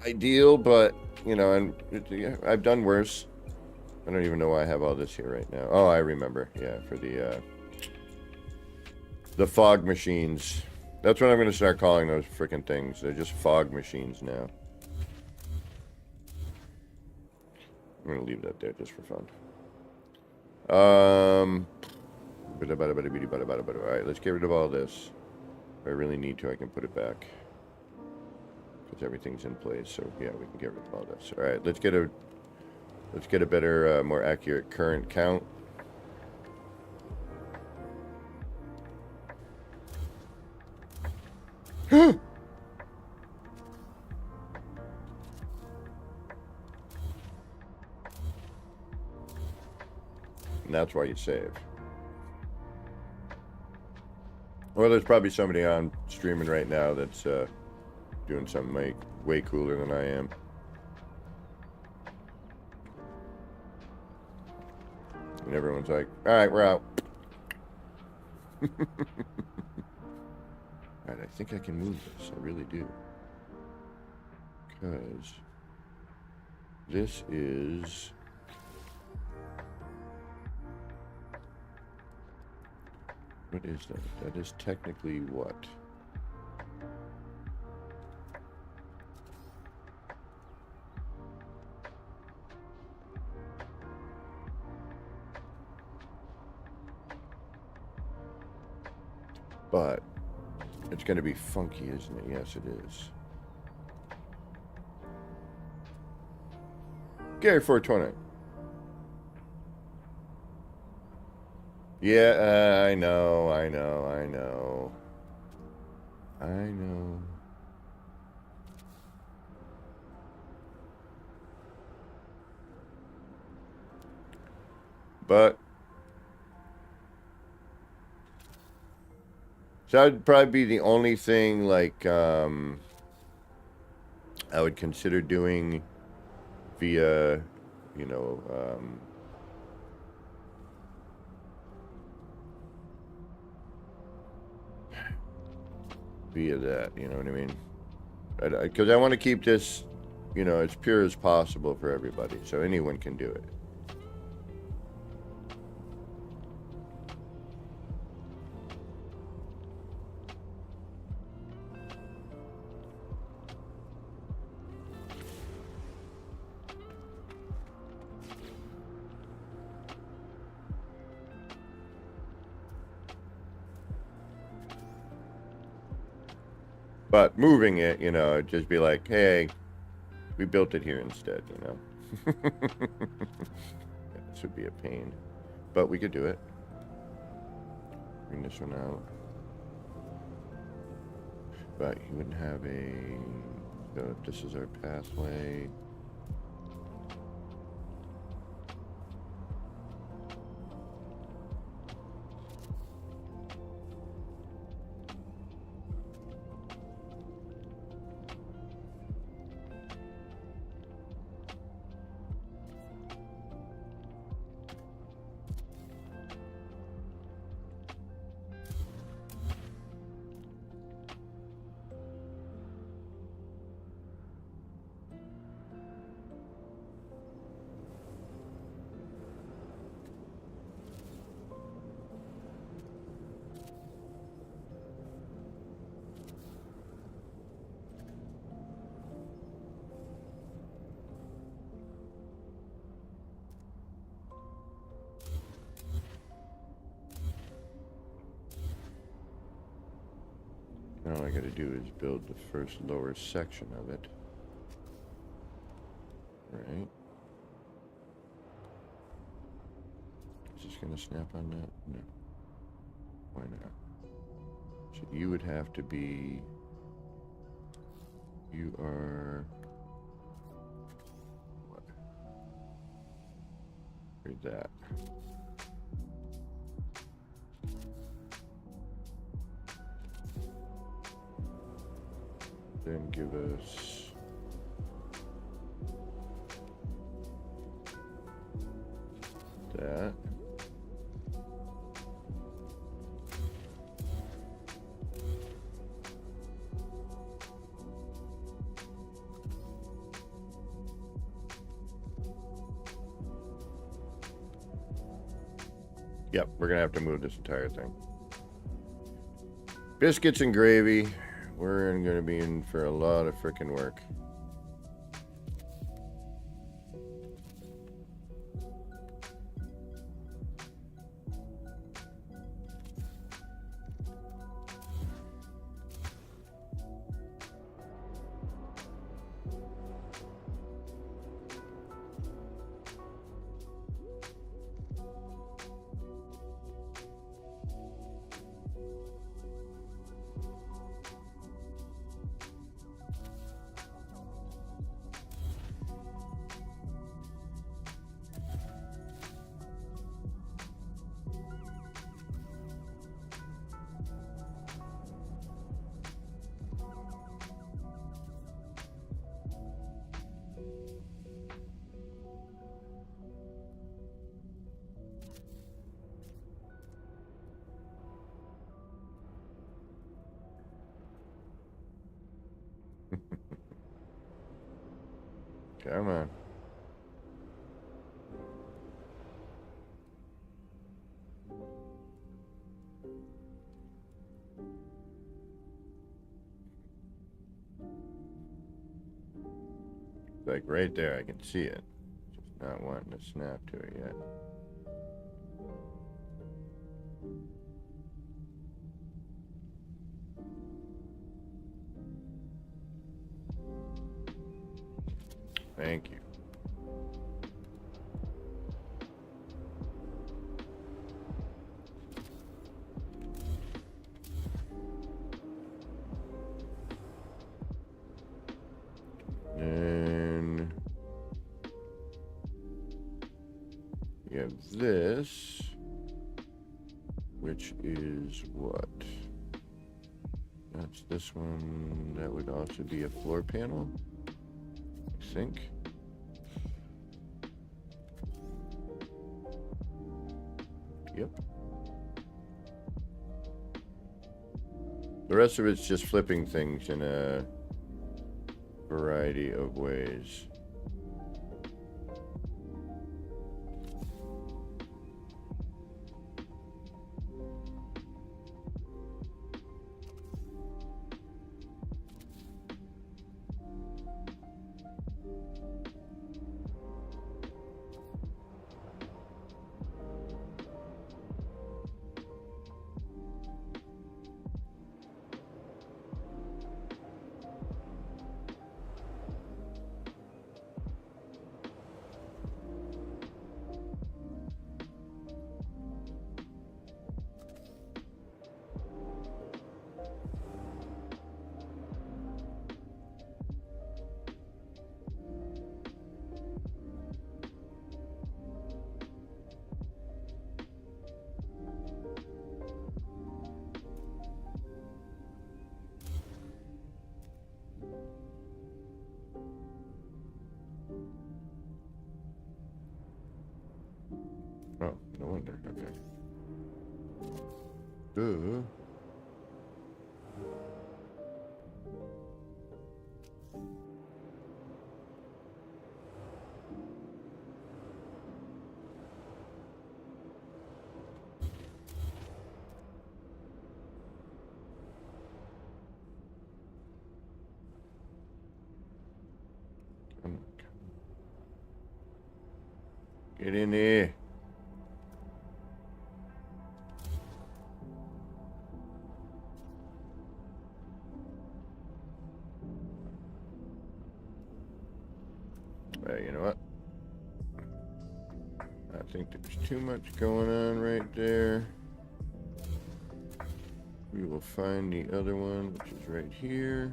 ideal, but you know, and I've done worse. I don't even know why I have all this here right now. Oh, I remember. Yeah, for the fog machines. That's what I'm going to start calling those freaking things. They're just fog machines now. I'm going to leave that there just for fun. Alright, let's get rid of all this. If I really need to, I can put it back. Because everything's in place, so yeah, we can get rid of all this. Alright, let's get a better, more accurate current count. And that's why you save. Well, there's probably somebody on streaming right now that's doing something way cooler than I am. And everyone's like, all right, we're out. All right, I think I can move this. I really do. Because this is... What is that? That is technically what? But it's going to be funky, isn't it? Yes, it is. Gary 420. Yeah, I know. But so that'd probably be the only thing like I would consider doing via, you know, via that, you know what I mean? Because I want to keep this, you know, as pure as possible for everybody, so anyone can do it. But moving it, you know, it'd just be like, hey, we built it here instead, you know. This would be a pain. But we could do it. Bring this one out. But you wouldn't have a... So this is our pathway. All I gotta do is build the first lower section of it. Right. Is this gonna snap on that? No. Why not? So you would have to be... You are... What? Read that. Then give us... that. Yep, we're gonna have to move this entire thing. Biscuits and gravy. We're gonna be in for a lot of frickin' work. Come on. Like right there, I can see it. Just not wanting to snap to it yet. Thank you. And we have this, which is what? That's this one. That would also be a floor panel, I think. Yep. The rest of it's just flipping things in a variety of ways. Oh, no wonder. Okay. Duh. Come on. Get in there. You know what? I think there's too much going on right there. We will find the other one, which is right here.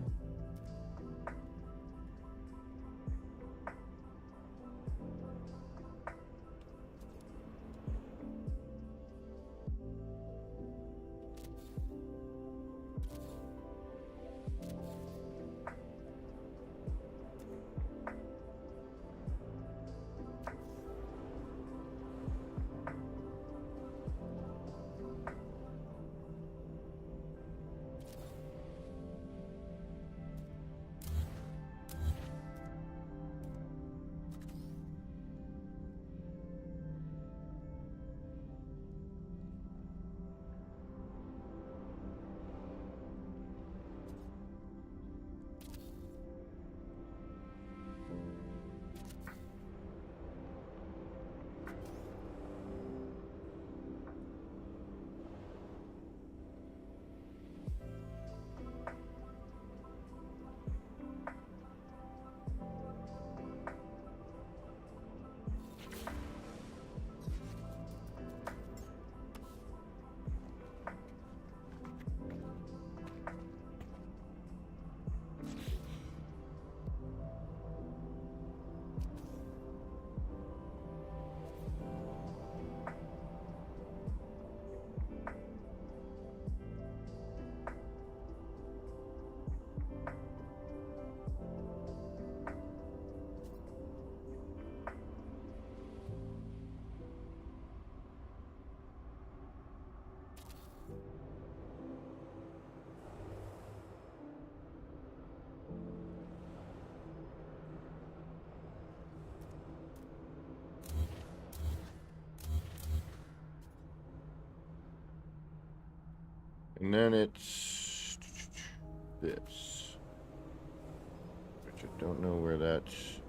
And then it's this, which I don't know where that's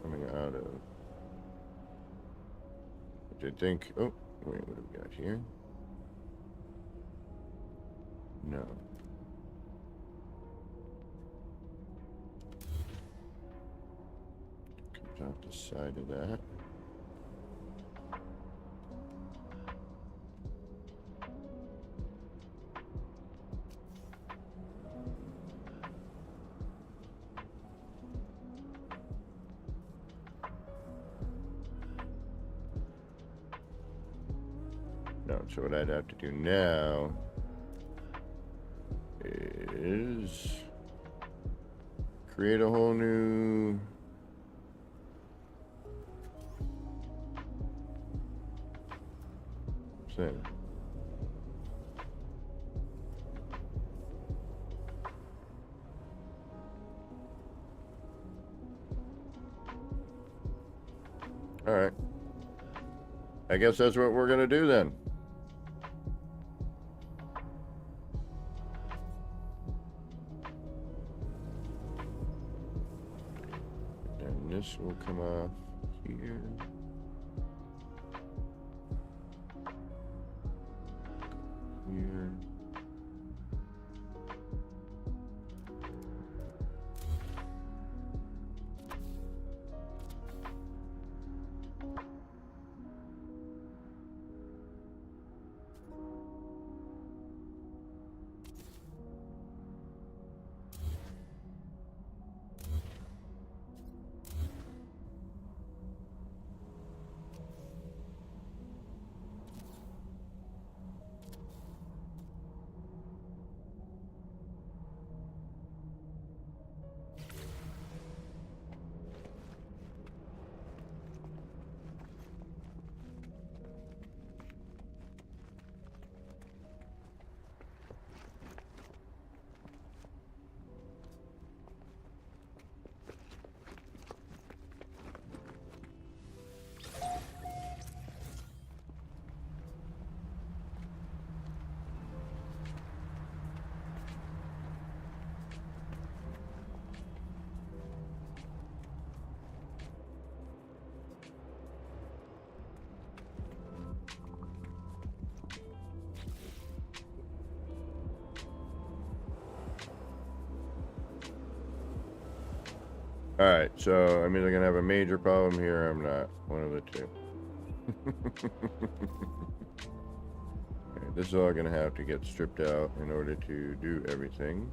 coming out of. Which I think, oh, wait, what do we got here? No. Comes out the side of that. No, so what I'd have to do now is create a whole new thing. All right. I guess that's what we're going to do then. And this will come off here. Here. All right, so I'm either gonna have a major problem here or I'm not. One of the two. Alright, this is all gonna have to get stripped out in order to do everything.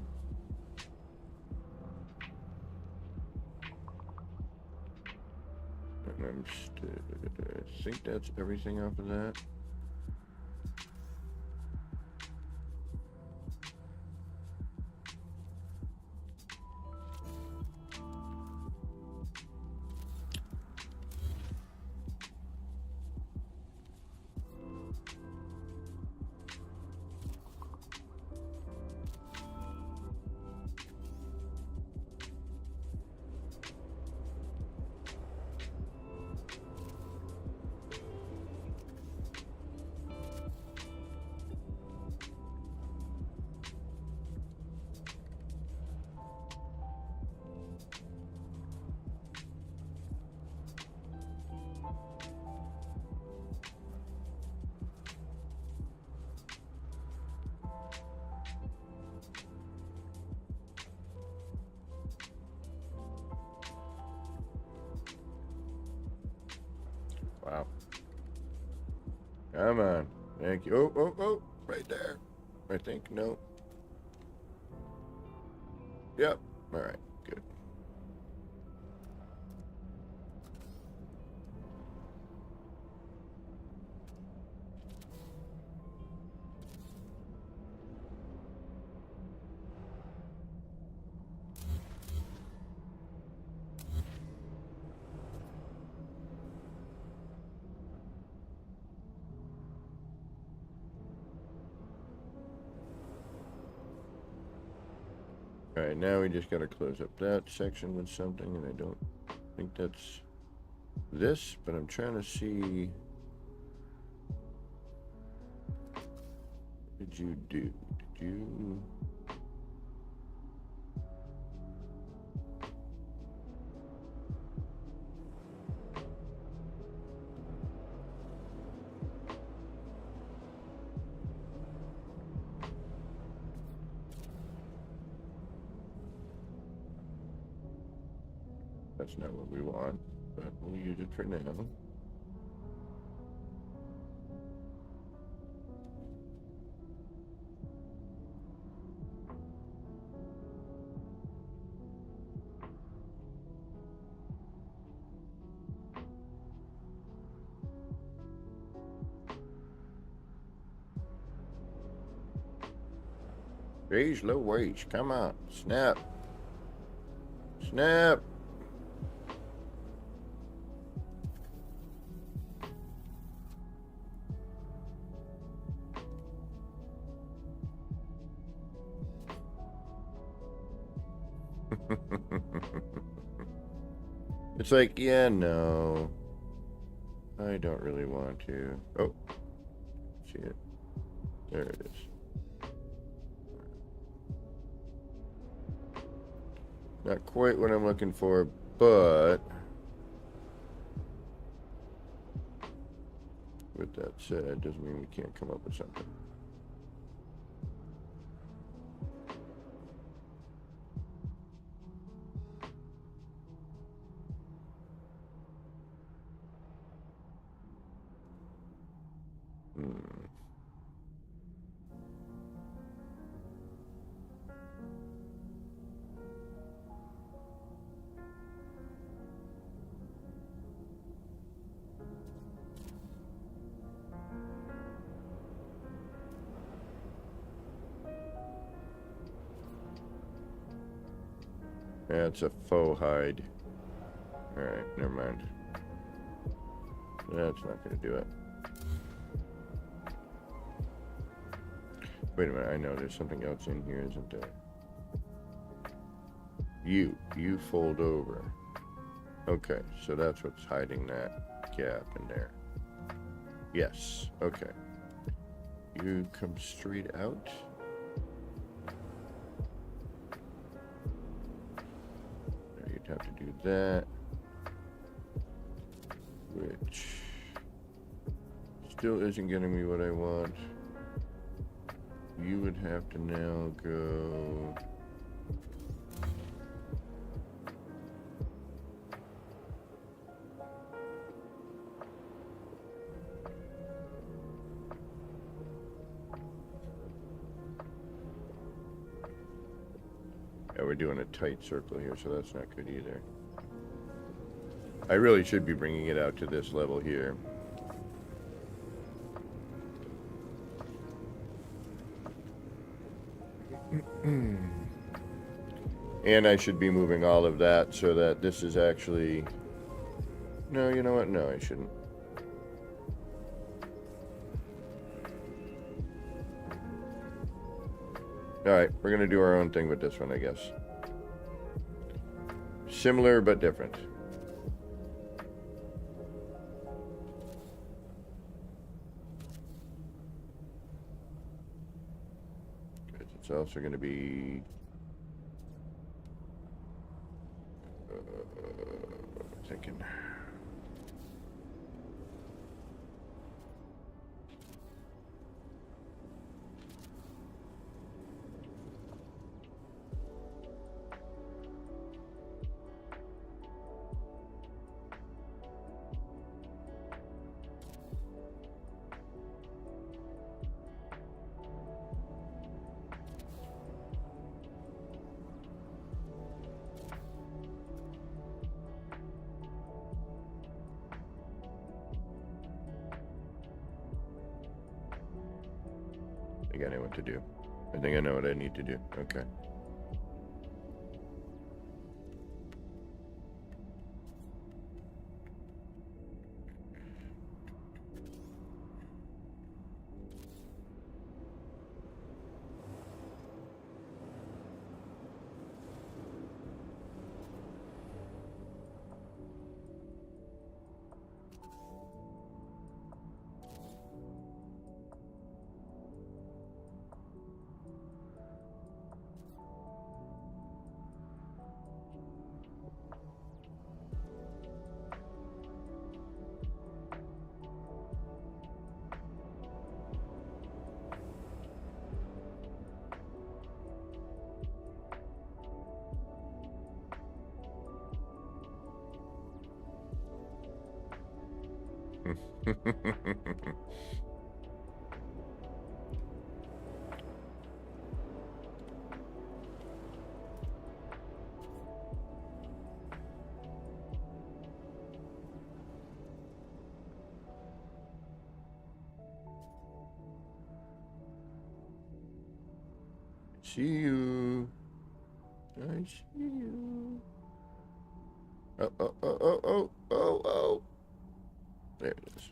And I think that's everything off of that. Wow. Come on. Thank you. Oh, right there. I think. No. Yep. All right. Good. All right, now we just got to close up that section with something, and I don't think that's this, but I'm trying to see. What did you do? Did you? That's not what we want, but we'll use it for now. Raise low wage. Come on. Snap. Snap. It's like, yeah, no. I don't really want to. Oh. See it. There it is. Not quite what I'm looking for, but with that said, doesn't mean we can't come up with something. Yeah, it's a faux hide. Alright, never mind. That's not going to do it. Wait a minute, I know there's something else in here, isn't there? You fold over. Okay, so that's what's hiding that gap in there. Yes, okay. You come straight out. You'd have to do that, which still isn't getting me what I want. You would have to now go we're doing a tight circle here, so that's not good either. I really should be bringing it out to this level here. And I should be moving all of that so that this is actually... No, you know what? No, I shouldn't. Alright, we're going to do our own thing with this one, I guess. Similar, but different. It's also going to be... thinking... I think I know what to do. I think I know what I need to do. Okay. See you. I see you. Oh, oh, oh, oh, oh, oh, oh. There it is.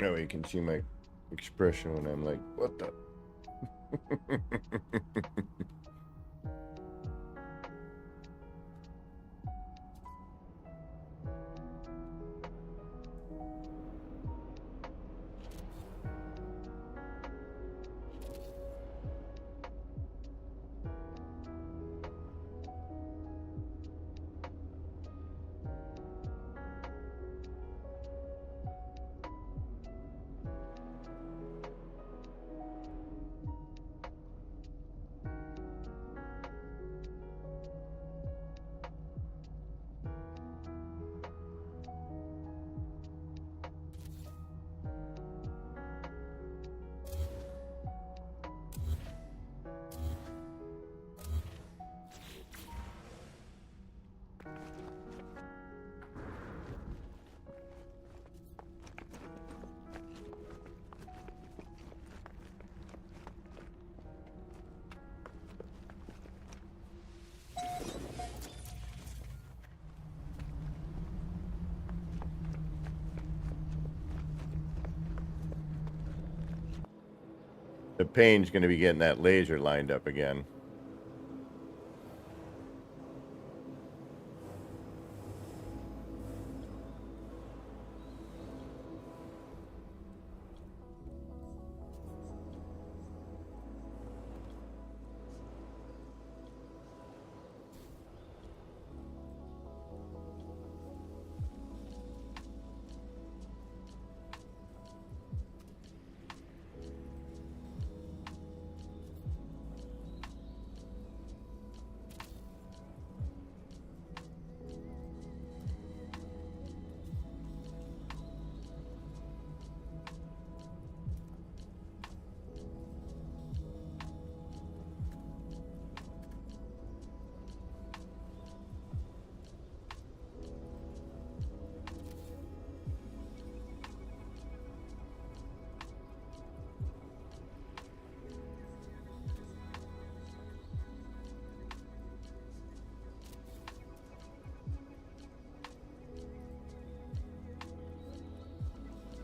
No, you can see my expression when I'm like, what the? The pain's going to be getting that laser lined up again.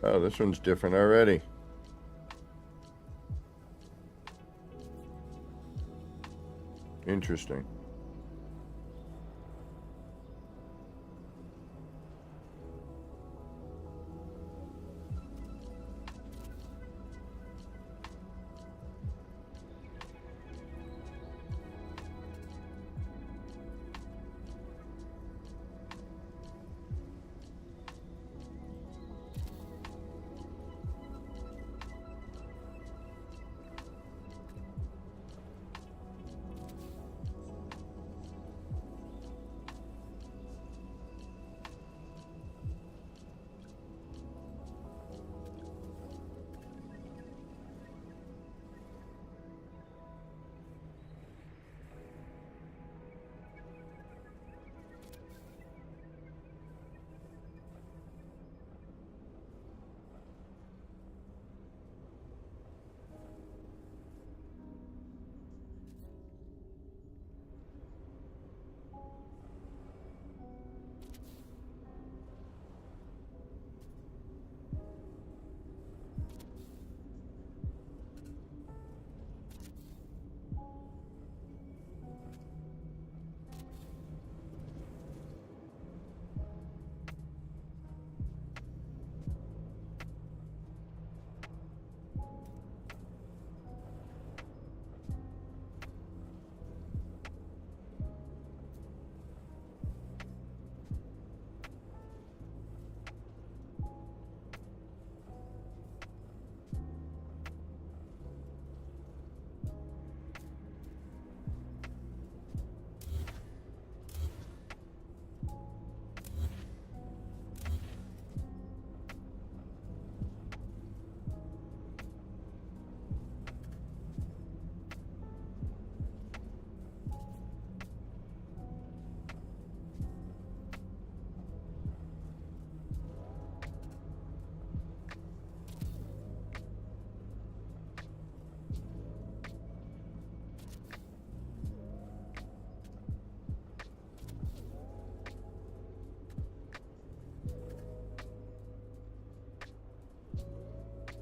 Oh, this one's different already. Interesting.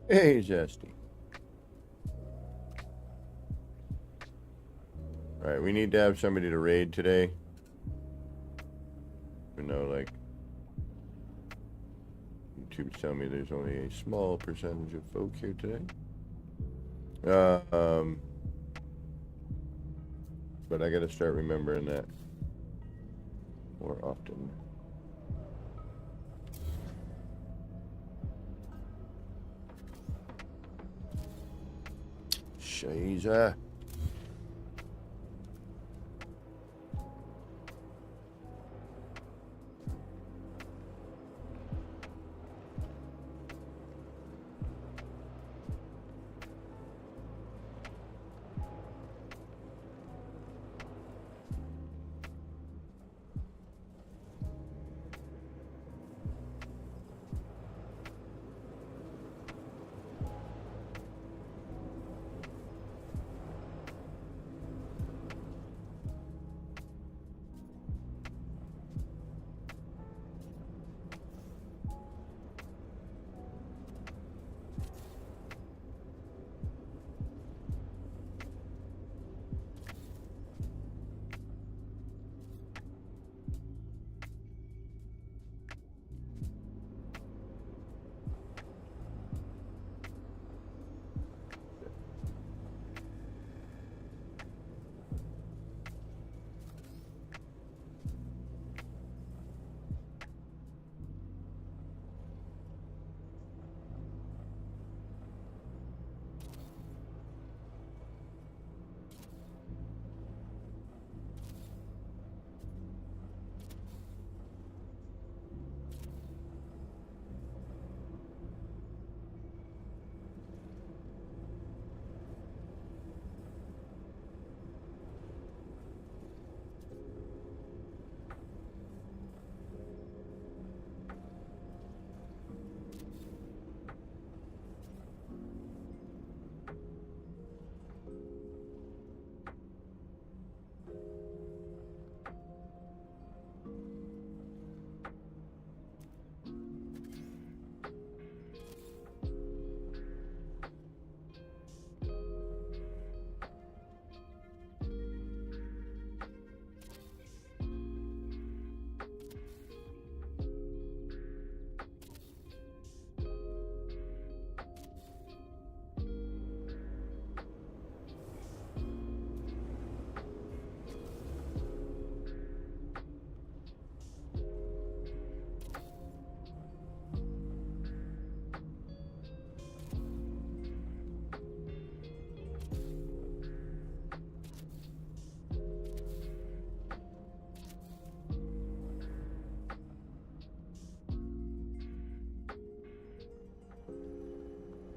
Hey, Zesty. Alright, we need to have somebody to raid today. Even though, like, YouTube's telling me there's only a small percentage of folk here today. But I gotta start remembering that more often. Shiza.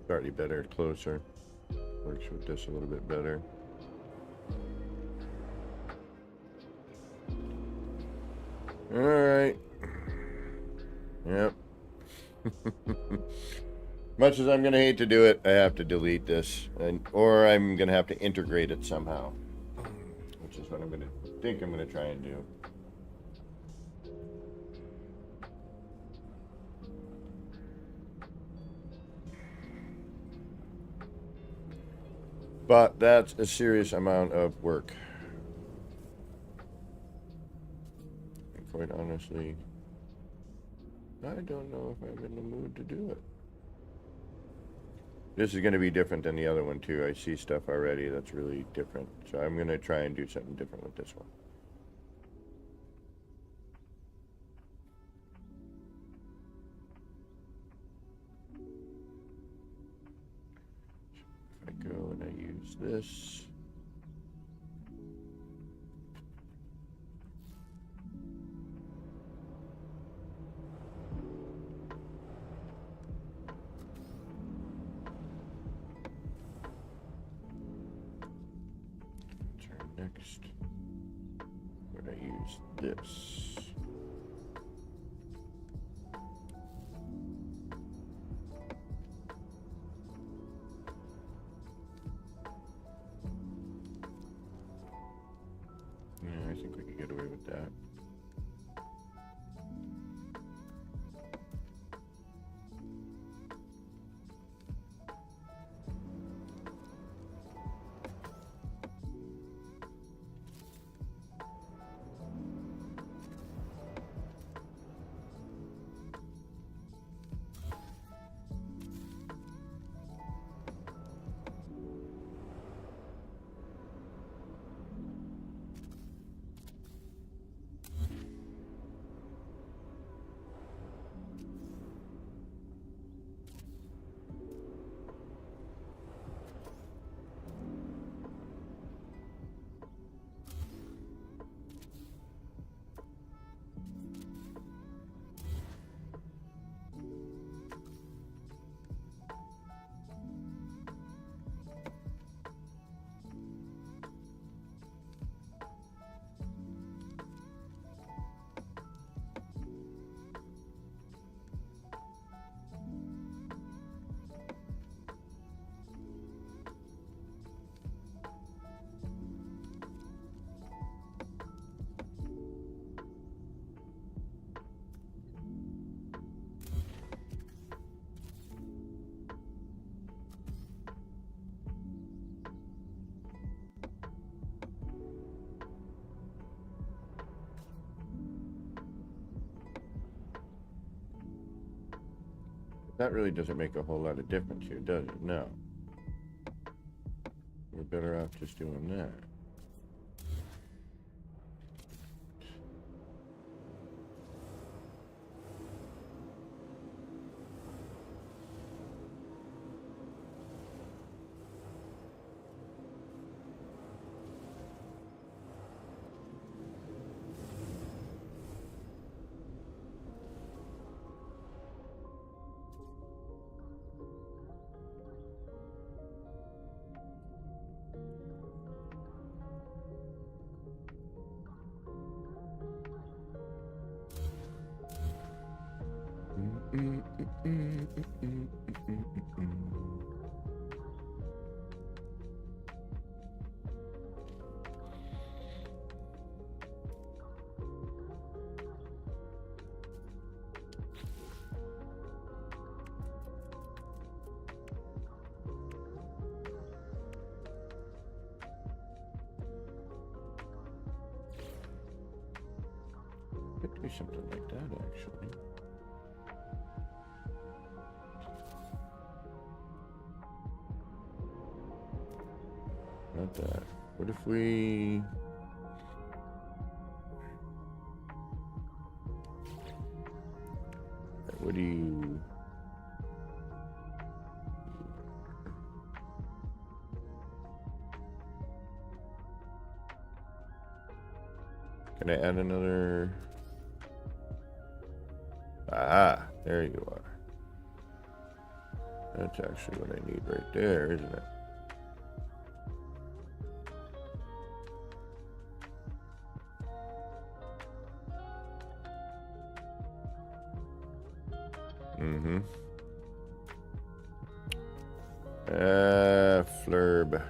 Slightly better, closer. Works with this a little bit better. Alright. Yep. Much as I'm gonna hate to do it, I have to delete this. Or I'm gonna have to integrate it somehow. Which is what I'm gonna try and do. But that's a serious amount of work. And quite honestly, I don't know if I'm in the mood to do it. This is going to be different than the other one too. I see stuff already that's really different. So I'm going to try and do something different with this one. If I go and I use this. Next, when I use this. Yeah, I think we can get away with that. That really doesn't make a whole lot of difference here, does it? No. We're better off just doing that. Could do something like that, actually. Not that. What if we... What do you... Can I add another... Ah, there you are. That's actually what I need right there, isn't it? Mm-hmm. Flurb.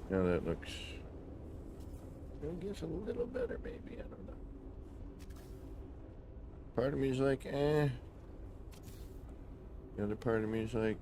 Now that looks, I guess, a little better, maybe. I don't know. Part of me is like, eh. The other part of me is like,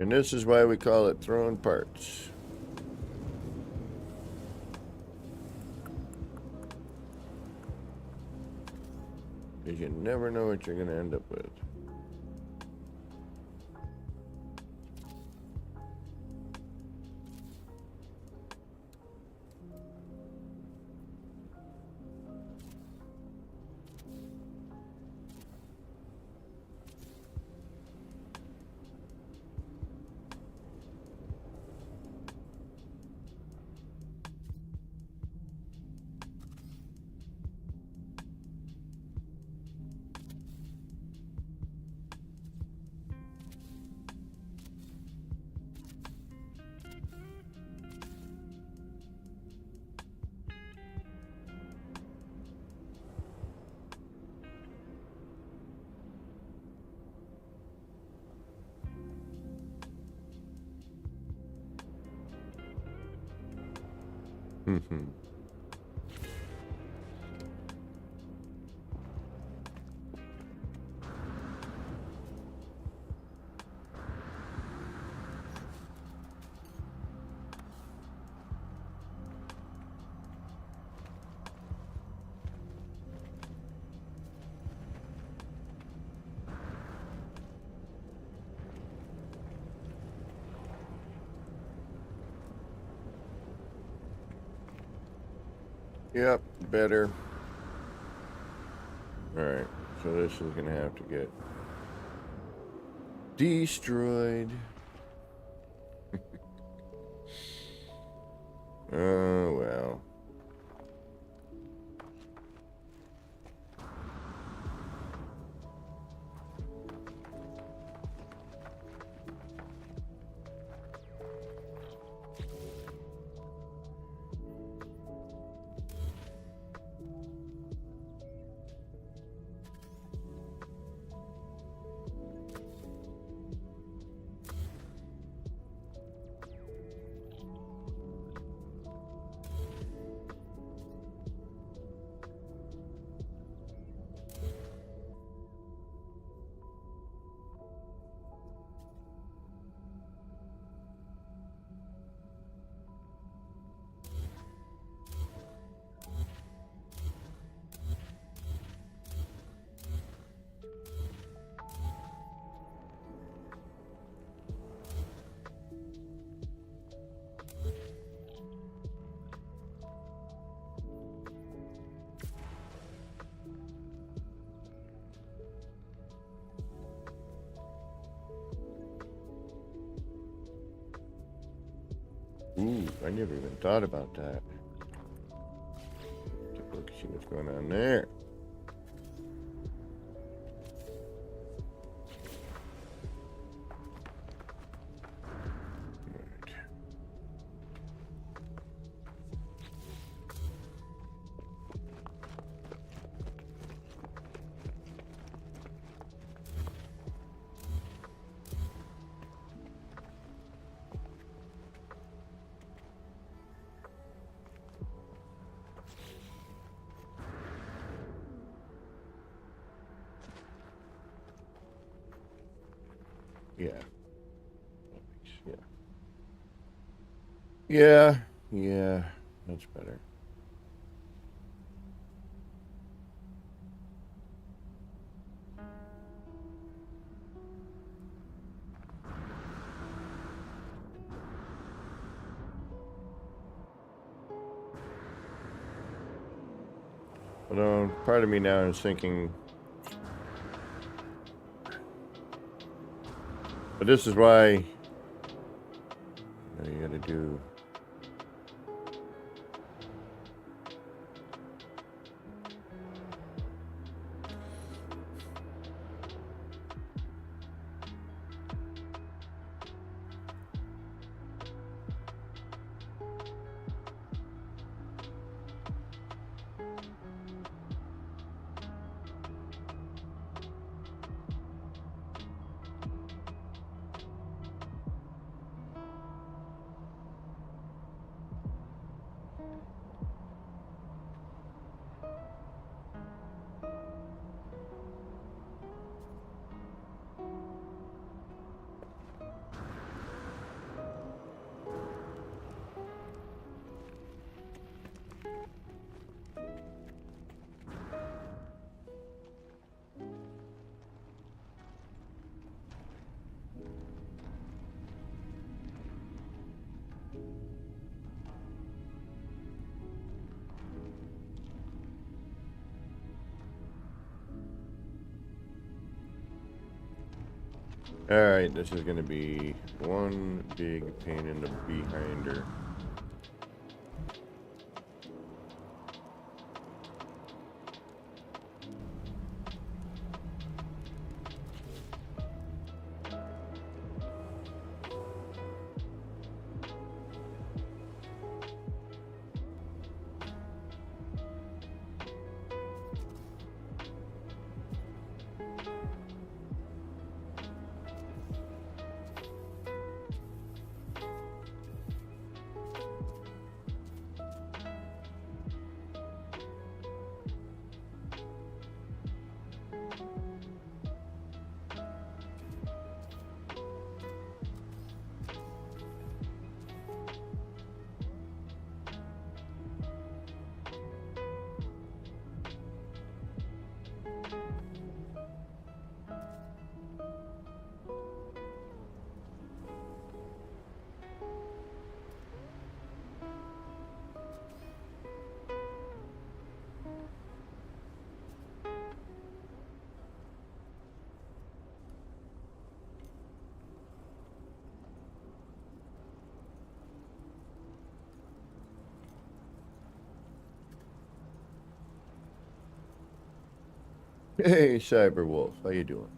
and this is why we call it throwing parts. Because you never know what you're going to end up with. Yep, better. Alright, so this is gonna have to get destroyed. Oh, well. Ooh, I never even thought about that. Take a look and see what's going on there. Right. Yeah. Yeah. Yeah. Yeah. That's better. Although part of me now is thinking, but this is why you gotta do. Alright, this is gonna be one big pain in the behinder. Hey, Cyberwolf, how you doing?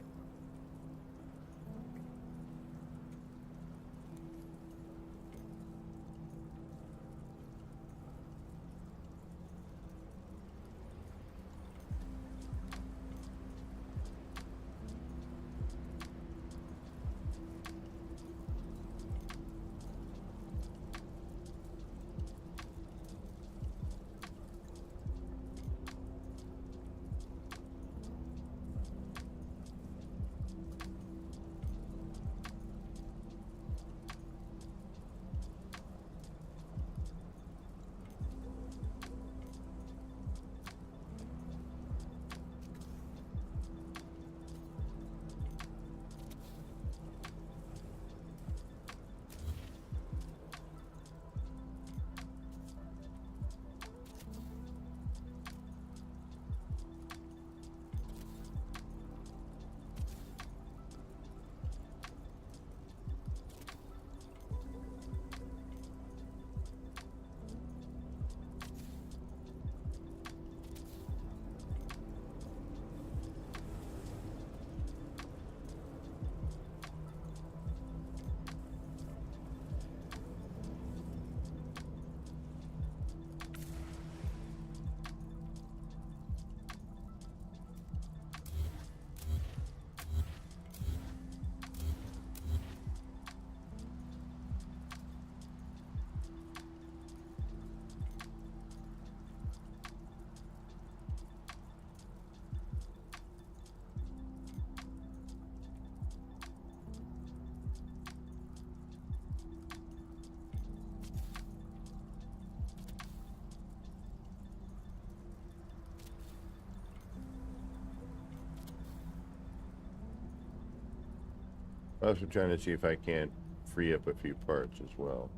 I'm also trying to see if I can't free up a few parts as well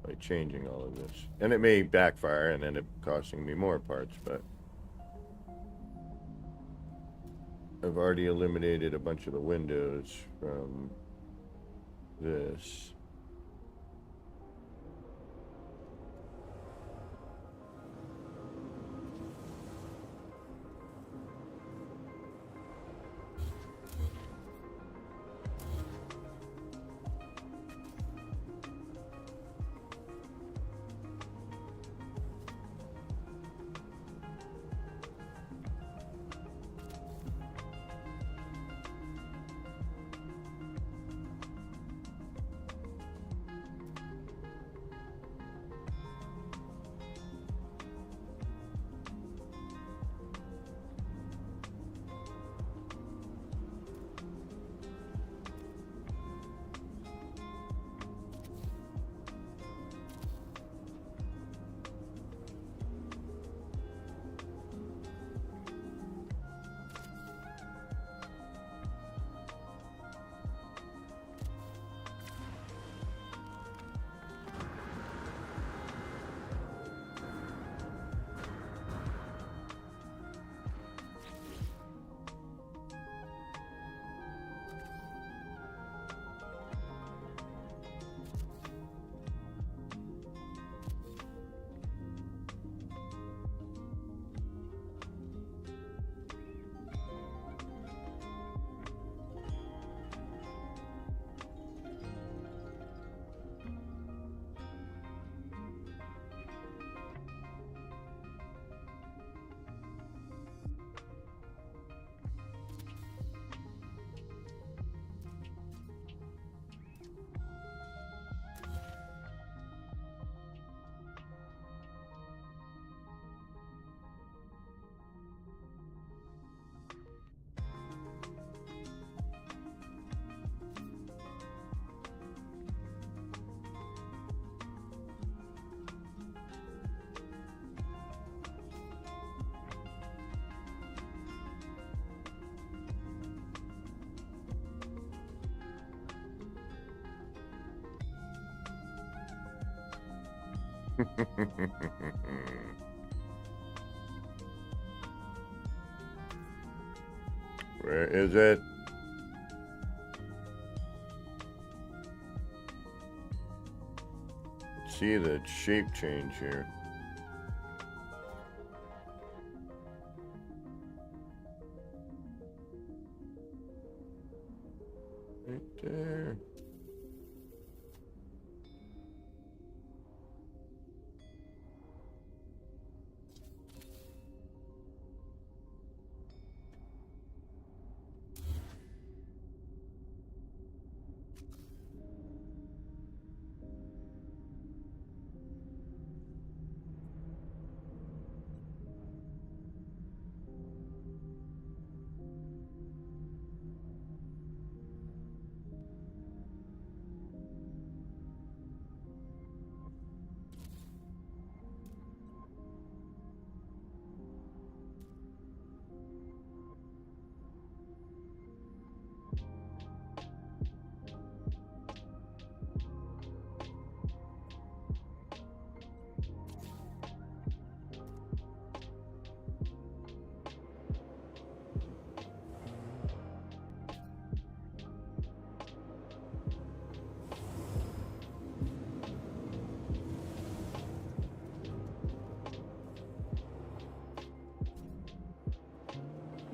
by changing all of this. And it may backfire and end up costing me more parts, but I've already eliminated a bunch of the windows from this. Where is it? See the shape change here. Right there.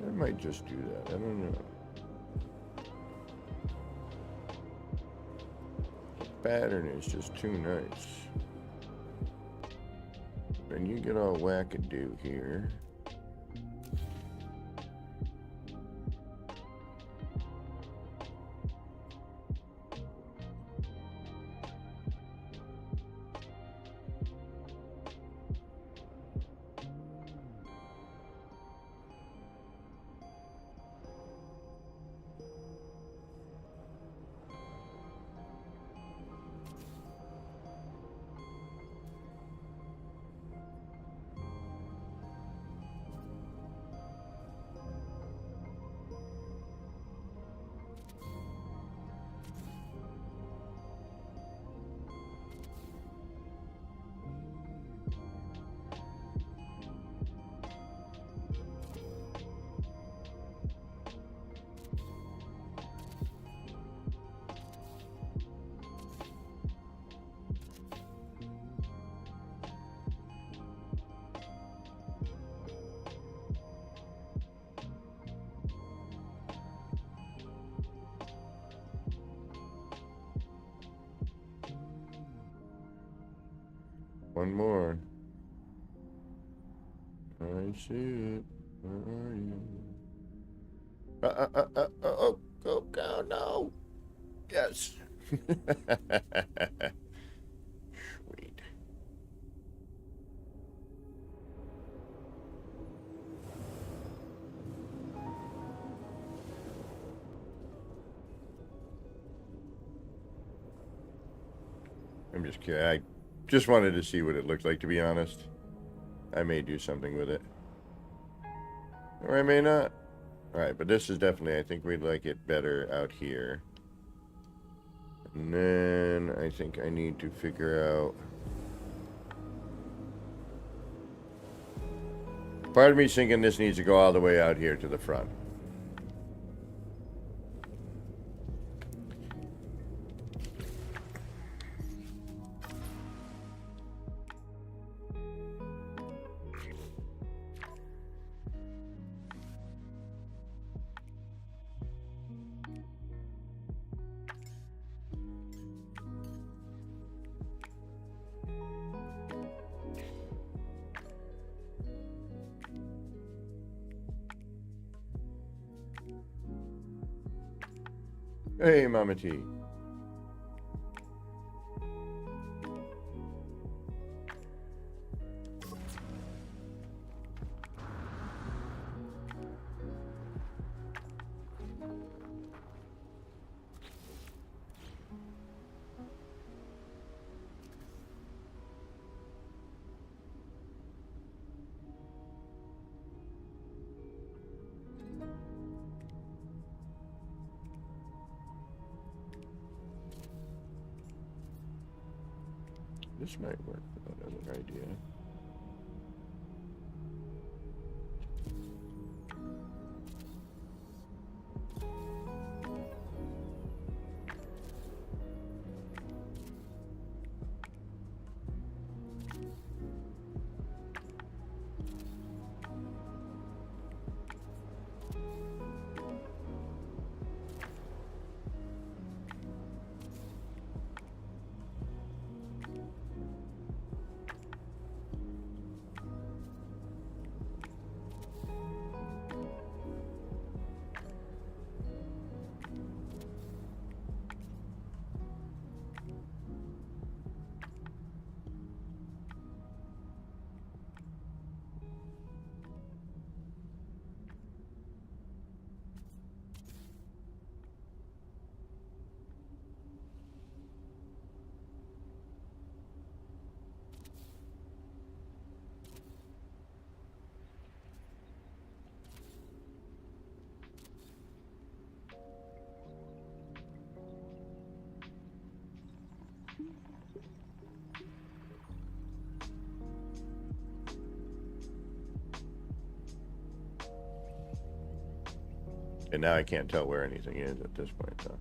I might just do that. I don't know. The pattern is just too nice. And you get all wackadoo here. One more. I see it. Where are you? Oh, no. Yes. Sweet. I'm just kidding. I just wanted to see what it looked like, to be honest. I may do something with it. Or I may not. Alright, but this is definitely, I think we'd like it better out here. And then I think I need to figure out... Part of me's thinking this needs to go all the way out here to the front. Hey, Mama T. This might work with that other idea. And now I can't tell where anything is at this point, though.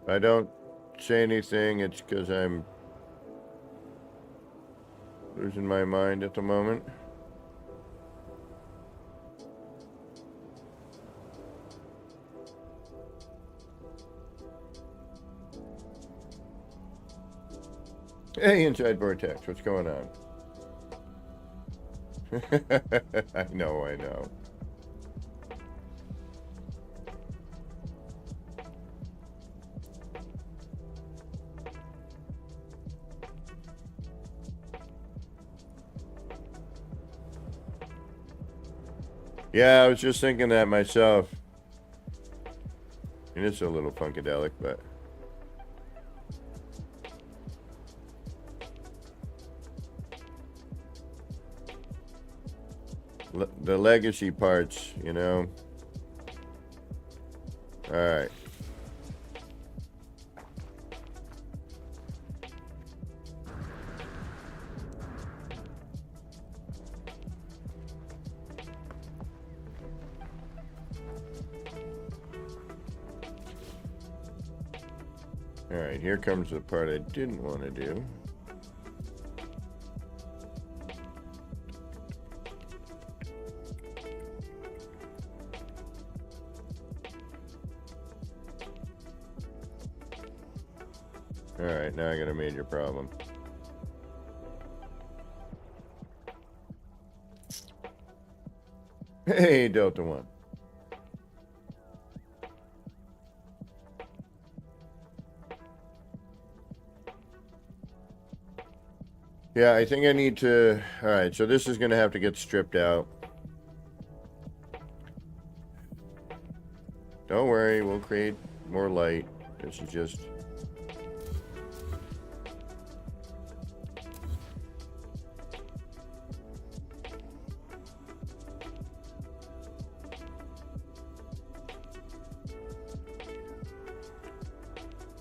If I don't say anything, it's because I'm losing my mind at the moment. Hey, Inside Vortex, what's going on? I know, I know. Yeah, I was just thinking that myself. And it's a little funkadelic, but... the legacy parts, you know. All right. All right, here comes the part I didn't want to do. All right, now I got a major problem. Hey, Delta One. Yeah, I think I need to... All right, so this is going to have to get stripped out. Don't worry, we'll create more light. This is just...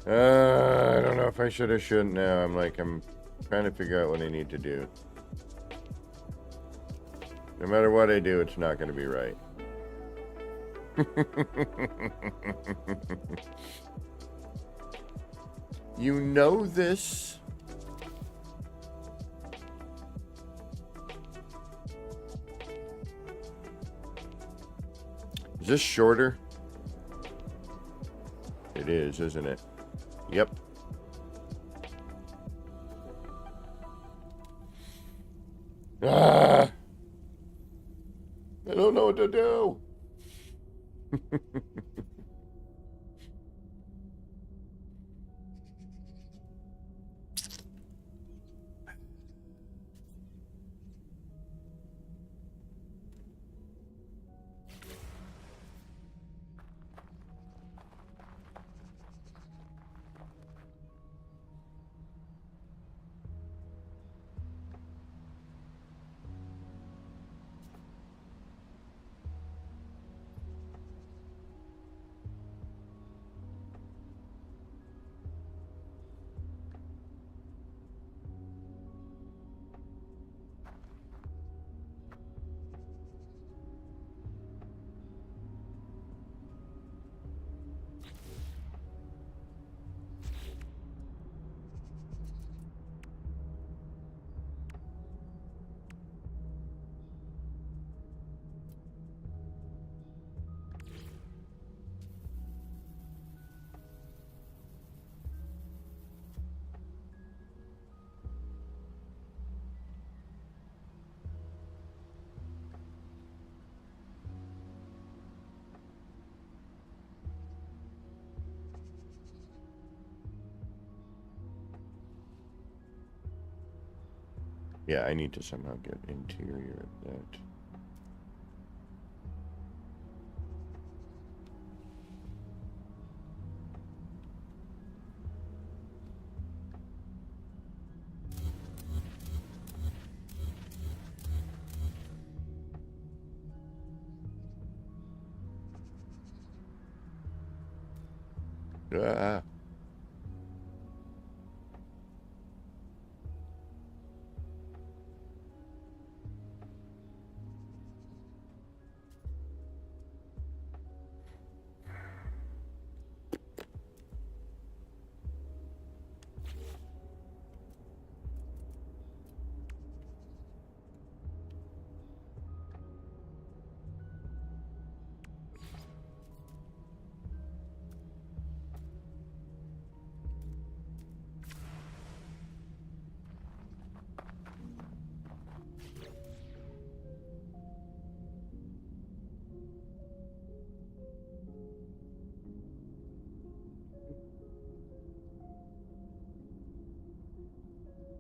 I don't know if I should or shouldn't now. I'm trying to figure out what I need to do. No matter what I do, it's not going to be right. You know this? Is this shorter? It is, isn't it? Yep. Ah! I don't know what to do. Yeah, I need to somehow get interior of that. Ah.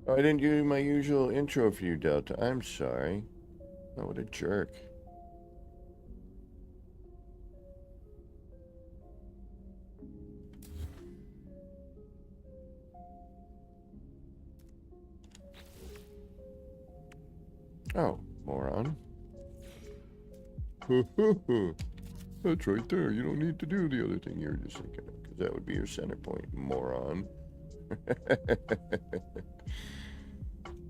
Oh, I didn't do my usual intro for you, Delta. I'm sorry. Oh, what a jerk. Oh, moron. That's right there. You don't need to do the other thing you're just thinking of, because that would be your center point, moron.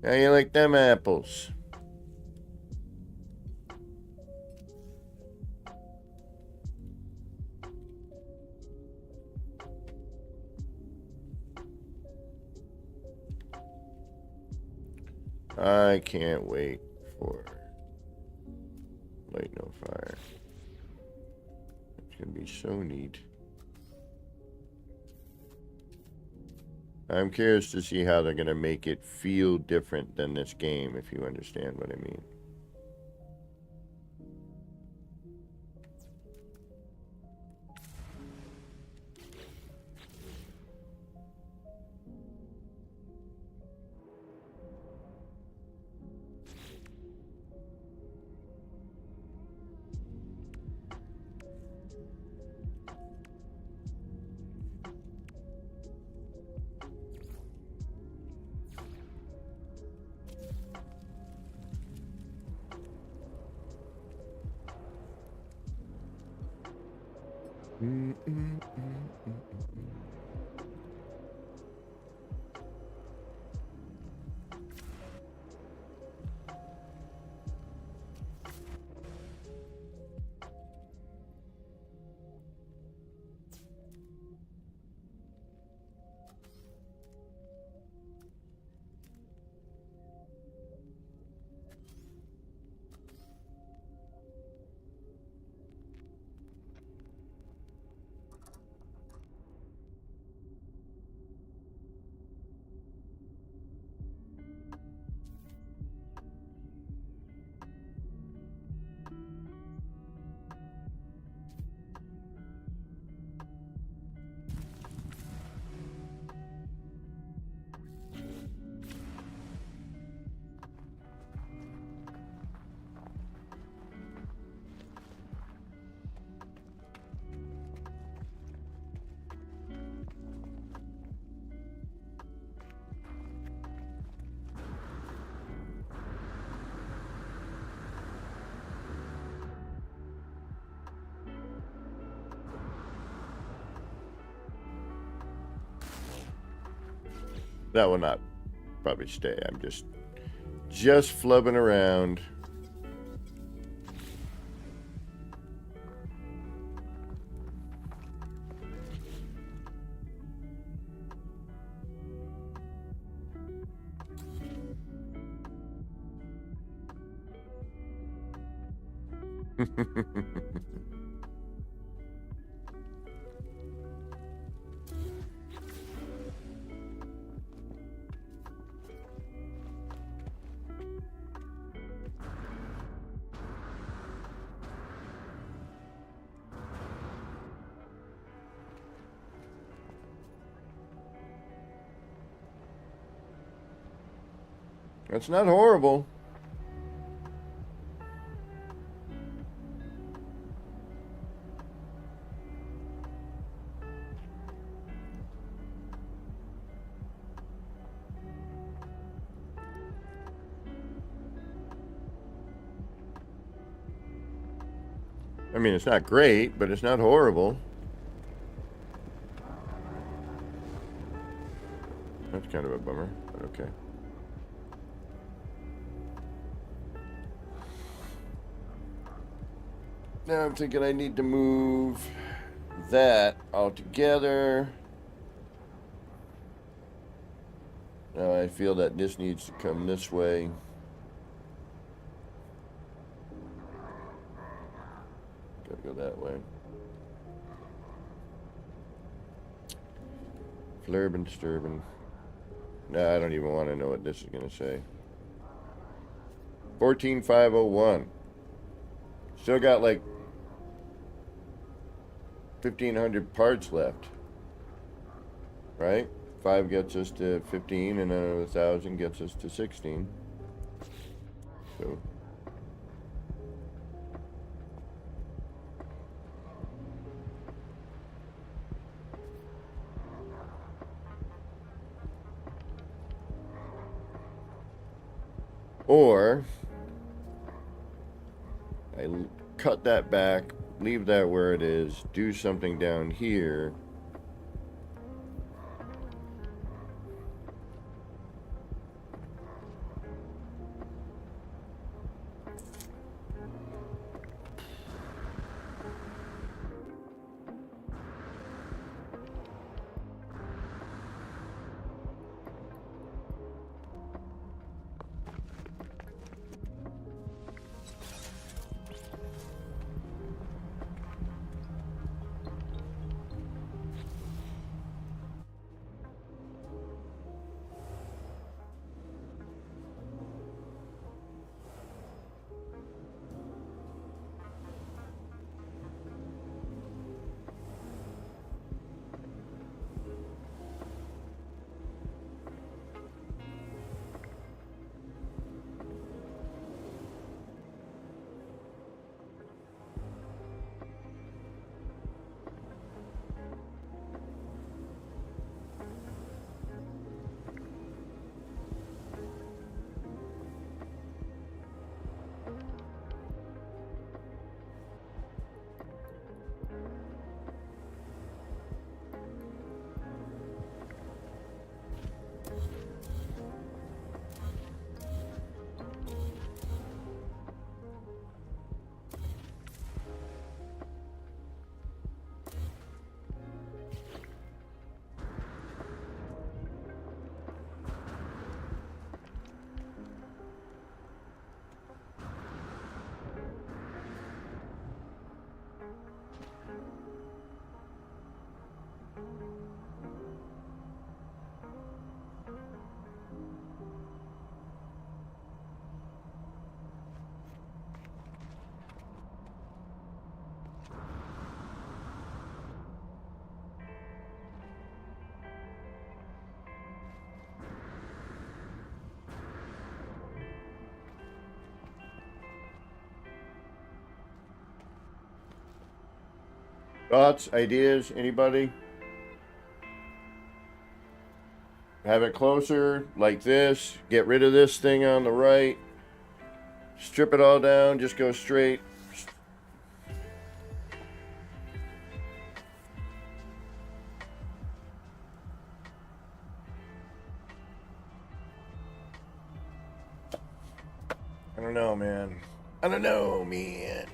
How you like them apples? I can't wait for Light No Fire. It's gonna be so neat. I'm curious to see how they're gonna make it feel different than this game, if you understand what I mean. That will not probably stay. I'm just flubbing around. That's not horrible. I mean, it's not great, but it's not horrible. That's kind of a bummer, but okay. Now I'm thinking I need to move that all together. Now I feel that this needs to come this way. Gotta go that way. Flurbin, Sturbin. No, I don't even want to know what this is going to say. 14501. Still got like 1,500 parts left. Right? 5 gets us to 15, and then 1,000 gets us to 16. So. Or I cut that back, leave that where it is, do something down here. Thoughts, ideas, anybody? Have it closer, like this. Get rid of this thing on the right. Strip it all down, just go straight. I don't know, man. I don't know, man.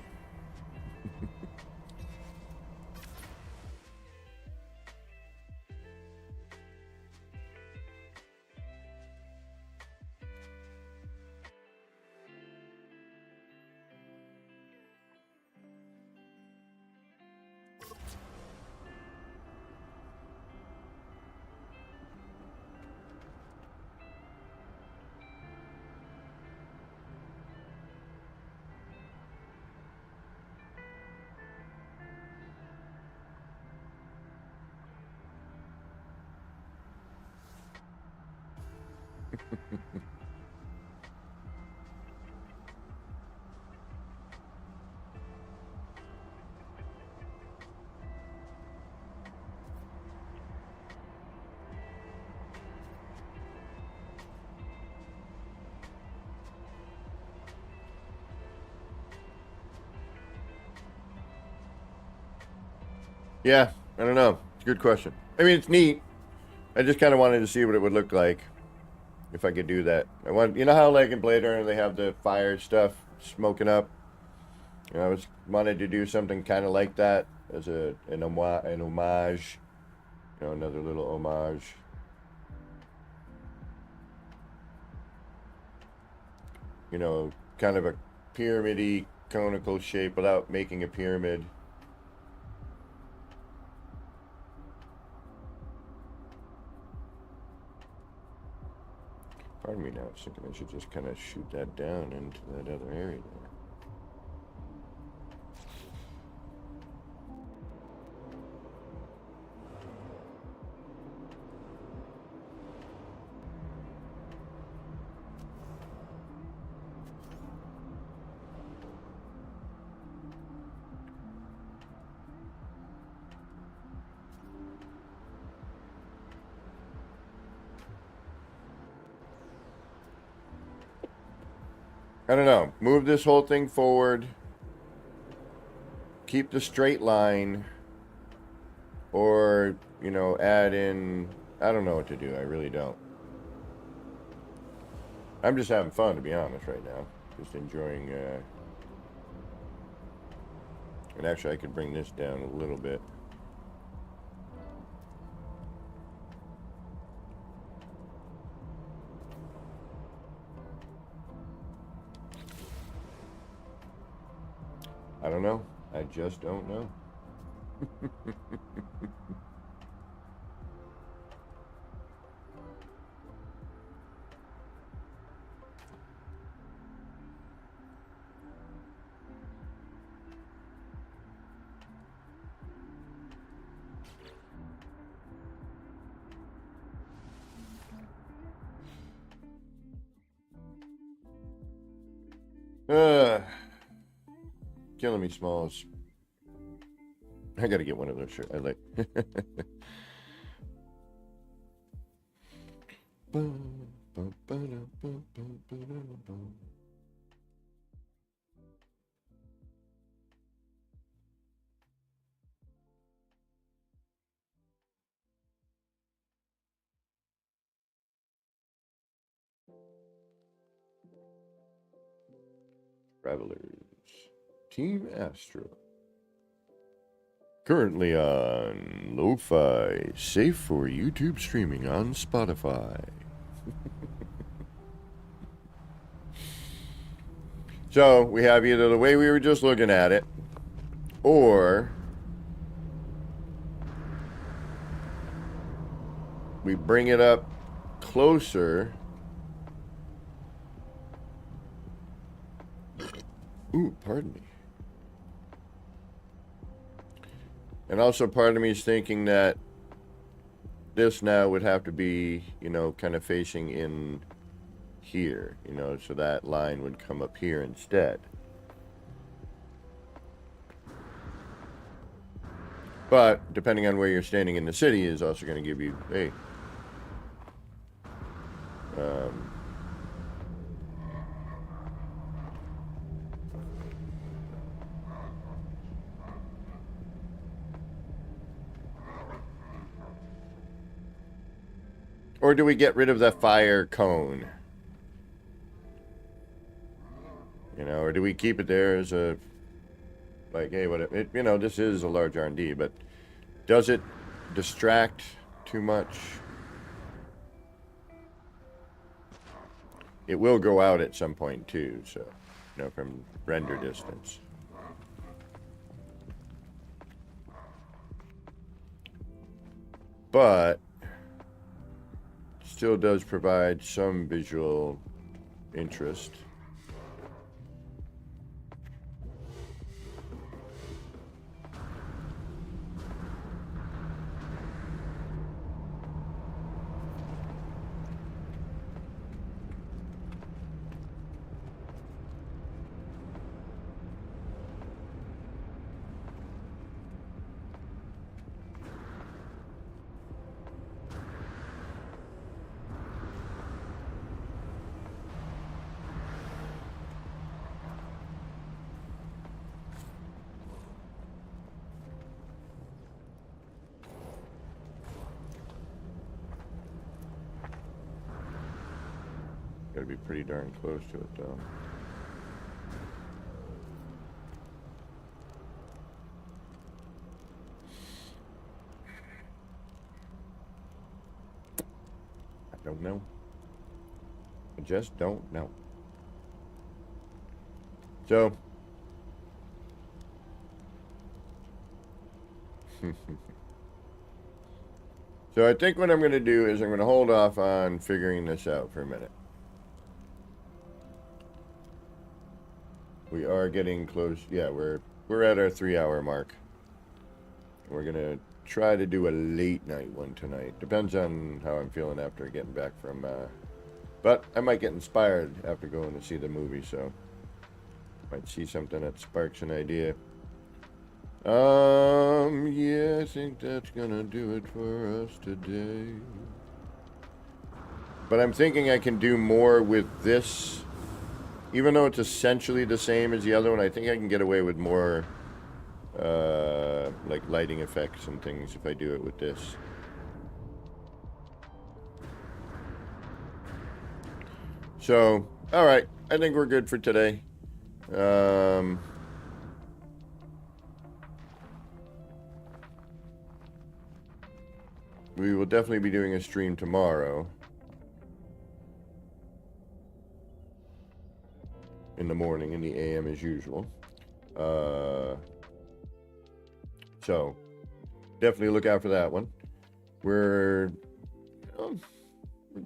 Yeah, I don't know. It's a good question. I mean, it's neat. I just kind of wanted to see what it would look like if I could do that. I want, you know how like in Blade Runner they have the fire stuff smoking up. You know, I was wanted to do something kind of like that as an homage. You know, another little homage. You know, kind of a pyramid-y conical shape without making a pyramid. Pardon me now, I was thinking I should just kind of shoot that down into that other area there. I don't know. Move this whole thing forward. Keep the straight line. Or, you know, add in... I don't know what to do. I really don't. I'm just having fun, to be honest, right now. Just enjoying... And actually, I could bring this down a little bit. I don't know. I just don't know. Killing me, Smalls. I gotta get one of those shirts. I like. Travelers. Team Astro. Currently on Lo-Fi, safe for YouTube streaming on Spotify. So, we have either the way we were just looking at it, or we bring it up closer. Ooh, pardon me. And also part of me is thinking that this now would have to be, you know, kind of facing in here, you know, so that line would come up here instead. But depending on where you're standing in the city is also going to give you, hey, or do we get rid of the fire cone? You know, or do we keep it there as a, like, hey, what it, you know, this is a large R&D, but does it distract too much? It will go out at some point too, so, you know, from render distance. But still does provide some visual interest. Gotta be pretty darn close to it, though. I don't know. I just don't know. So, so I think what I'm going to do is I'm going to hold off on figuring this out for a minute. We are getting close. Yeah, we're at our 3-hour mark. We're going to try to do a late night one tonight. Depends on how I'm feeling after getting back from but I might get inspired after going to see the movie, so might see something that sparks an idea. Yeah, I think that's gonna do it for us today. But I'm thinking I can do more with this. Even though it's essentially the same as the other one, I think I can get away with more like lighting effects and things if I do it with this. So, alright, I think we're good for today. We will definitely be doing a stream tomorrow. In the morning, in the AM as usual. So, definitely look out for that one. We're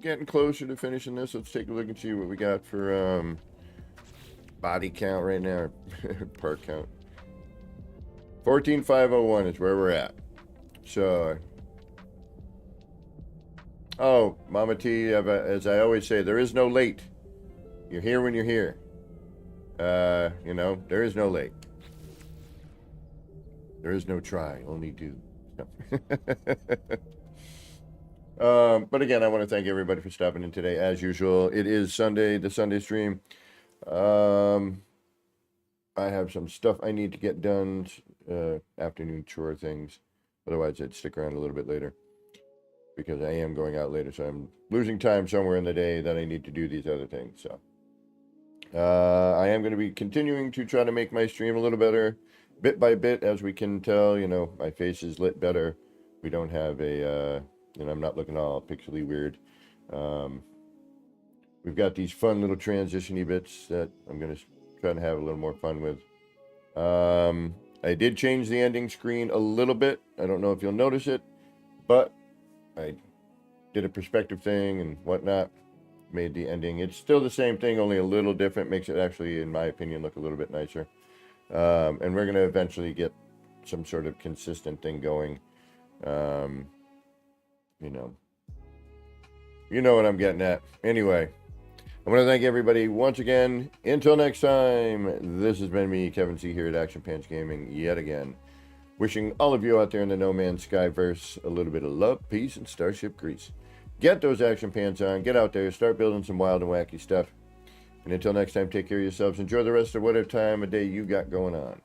getting closer to finishing this. Let's take a look and see what we got for body count right now. Part count. 14,501 is where we're at. So, oh, Mama T, as I always say, there is no late. You're here when you're here. You know, there is no late. There is no try, only do. But again, I want to thank everybody for stopping in today. As usual, it is Sunday, the Sunday stream. I have some stuff I need to get done, afternoon chore things. Otherwise, I'd stick around a little bit later because I am going out later. So I'm losing time somewhere in the day that I need to do these other things. So I am going to be continuing to try to make my stream a little better, bit by bit. As we can tell, you know, my face is lit better. We don't have a, you know, I'm not looking all pixely weird. We've got these fun little transition-y bits that I'm going to try to have a little more fun with. I did change the ending screen a little bit. I don't know if you'll notice it, but I did a perspective thing and whatnot. Made the ending. It's still the same thing, only a little different. Makes it actually, in my opinion, look a little bit nicer. And we're going to eventually get some sort of consistent thing going. You know what I'm getting at. Anyway, I want to thank everybody once again. Until next time, this has been me, Kevin C, here at Action Pants Gaming, yet again. Wishing all of you out there in the No Man's Skyverse a little bit of love, peace, and Starship grease. Get those action pants on, get out there, start building some wild and wacky stuff. And until next time, take care of yourselves. Enjoy the rest of whatever time of day you got going on.